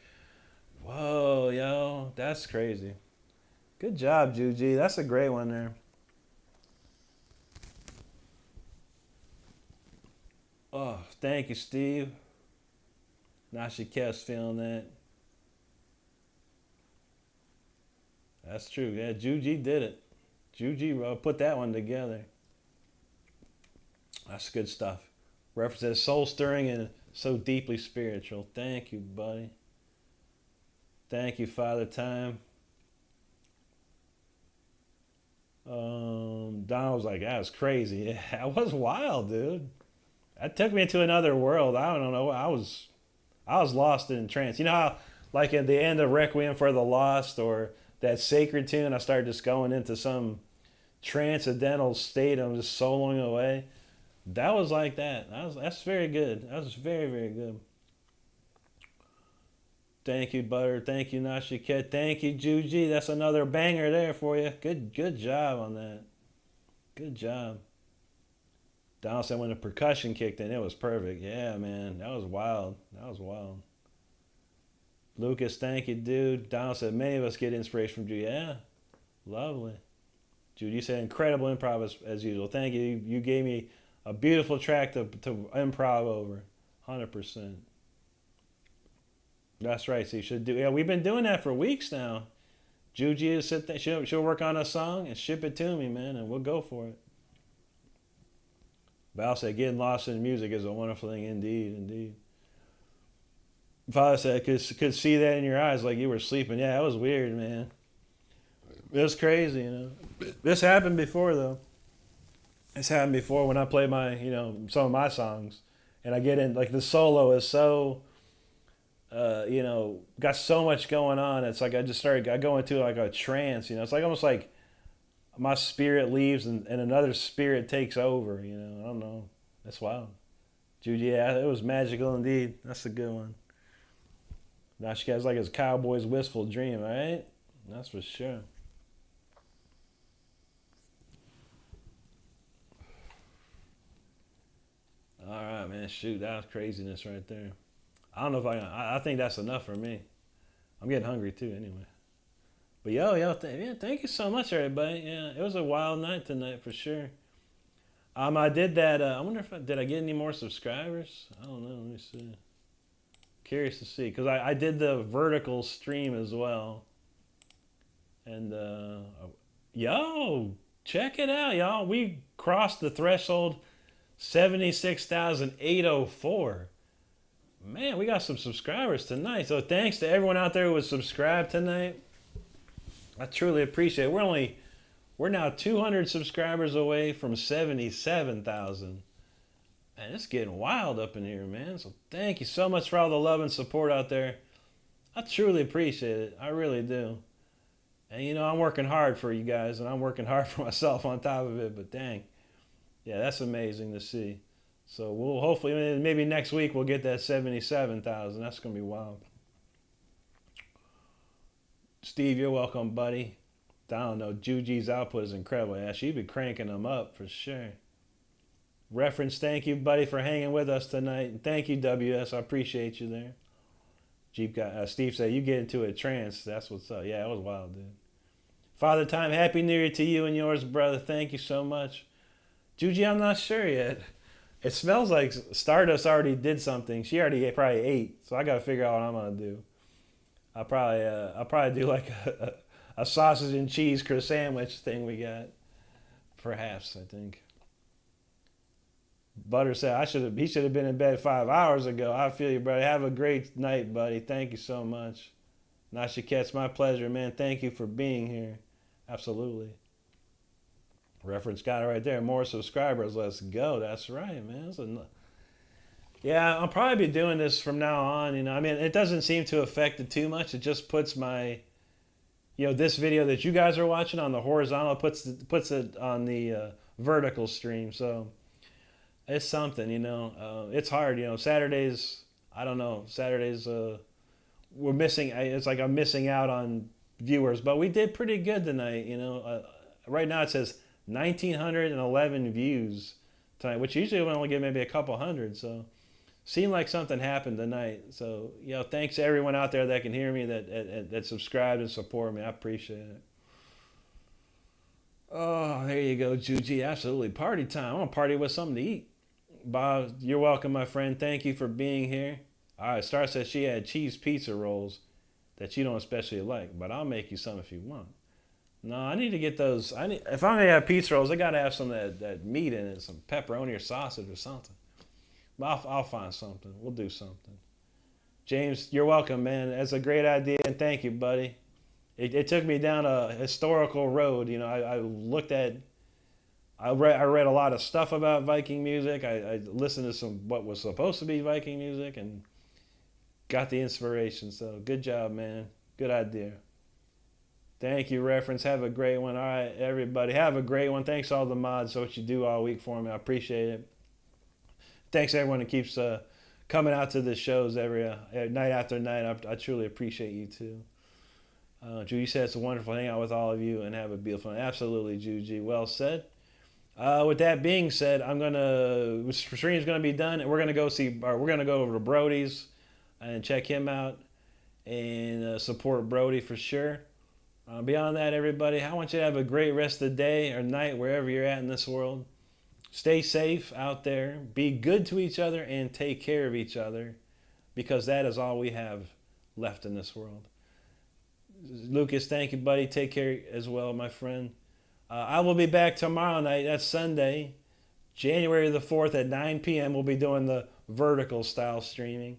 whoa, yo, that's crazy. Good job, Juji. That's a great one there. Oh, thank you, Steve. Now she kept feeling that. That's true. Yeah, Juji did it. Juji put that one together. That's good stuff. References soul stirring and so deeply spiritual. Thank you, buddy. Thank you, Father Time. Don was like, that was crazy. Yeah, that was wild, dude. That took me into another world. I don't know. I was lost in trance. You know how, like at the end of Requiem for the Lost or that sacred tune, I started just going into some transcendental state. I'm just soloing away. That was like that. That's very good. That was very, very good. Thank you, Butter. Thank you, Nashiket. Thank you, Juji. That's another banger there for you. Good job on that. Good job. Donald said when the percussion kicked in, it was perfect. Yeah, man. That was wild. That was wild. Lucas, thank you, dude. Donald said many of us get inspiration from Judy. Yeah. Lovely. Judy, you said incredible improv as usual. Thank you. You gave me a beautiful track to improv over. 100%. That's right. So you should do. Yeah, we've been doing that for weeks now. Juji is sit there, she'll work on a song and ship it to me, man, and we'll go for it. Val said, getting lost in music is a wonderful thing indeed, indeed. Father said, could see that in your eyes like you were sleeping. Yeah, that was weird, man. It was crazy, you know. This happened before, though. This happened before when I play my, some of my songs. And I get in, like the solo is so, got so much going on. It's like I go into like a trance, It's like almost like my spirit leaves and another spirit takes over, I don't know. That's wild. Judy, yeah, it was magical indeed. That's a good one. Now she has like his cowboy's wistful dream, right? That's for sure. All right, man. Shoot, that was craziness right there. I don't know if I think that's enough for me. I'm getting hungry too, anyway. But thank you so much, everybody. Yeah, it was a wild night tonight for sure. I did that. I wonder if did I get any more subscribers? I don't know. Let me see. Curious to see because I did the vertical stream as well. And check it out, y'all. We crossed the threshold 76,804. Man, we got some subscribers tonight. So thanks to everyone out there who was subscribed tonight. I truly appreciate it. We're now 200 subscribers away from 77,000. And it's getting wild up in here, man. So thank you so much for all the love and support out there. I truly appreciate it. I really do. And I'm working hard for you guys, and I'm working hard for myself on top of it. But dang, yeah, that's amazing to see. So we'll hopefully maybe next week we'll get that 77,000. That's gonna be wild. Steve, you're welcome, buddy. I don't know. Juji's output is incredible. Yeah, she'd be cranking them up for sure. Reference, thank you, buddy, for hanging with us tonight. And thank you, WS. I appreciate you there. Jeep guy, Steve said, you get into a trance. That's what's up. Yeah, it was wild, dude. Father Time, Happy New Year to you and yours, brother. Thank you so much. Juji, I'm not sure yet. It smells like Stardust already did something. She already probably ate, so I got to figure out what I'm gonna do. I'll probably do like a sausage and cheese Chris sandwich thing we got. Perhaps, I think. Butter said he should have been in bed 5 hours ago. I feel you, brother. Have a great night, buddy. Thank you so much. Nashiket's my pleasure, man. Thank you for being here. Absolutely. Reference got it right there. More subscribers. Let's go. That's right, man. Yeah, I'll probably be doing this from now on. You know, I mean, it doesn't seem to affect it too much. It just puts my, this video that you guys are watching on the horizontal, puts it on the vertical stream. So it's something, it's hard, Saturdays, I don't know, Saturdays, we're missing, it's like I'm missing out on viewers, but we did pretty good tonight, right now it says 1,911 views tonight, which usually we only get maybe a couple hundred, so seemed like something happened tonight. So, thanks to everyone out there that can hear me, that subscribed and support me. I appreciate it. Oh, there you go, Juji. Absolutely. Party time. I want to party with something to eat. Bob, you're welcome, my friend. Thank you for being here. All right, Star says she had cheese pizza rolls that you don't especially like, but I'll make you some if you want. No, I need to get those. If I'm going to have pizza rolls, I got to have some of that meat in it, some pepperoni or sausage or something. But I'll find something. We'll do something. James, you're welcome, man. That's a great idea, and thank you, buddy. It took me down a historical road. I read a lot of stuff about Viking music. I listened to what was supposed to be Viking music and got the inspiration. So good job, man. Good idea. Thank you, Reference. Have a great one. All right, everybody. Have a great one. Thanks all the mods for what you do all week for me. I appreciate it. Thanks everyone who keeps coming out to the shows every night after night. I truly appreciate you too. Judy said it's a wonderful hang out with all of you and have a beautiful night. Absolutely, Judy. Well said. With that being said, stream's gonna be done, and we're gonna go over to Brody's and check him out and support Brody for sure. Beyond that, everybody, I want you to have a great rest of the day or night wherever you're at in this world. Stay safe out there. Be good to each other and take care of each other, because that is all we have left in this world. Lucas, thank you, buddy. Take care as well, my friend. I will be back tomorrow night. That's Sunday, January the 4th at 9 p.m. We'll be doing the vertical style streaming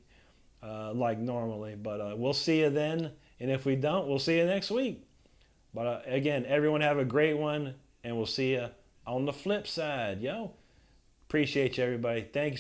like normally. But we'll see you then. And if we don't, we'll see you next week. But again, everyone have a great one, and we'll see you on the flip side, yo. Appreciate you, everybody. Thanks.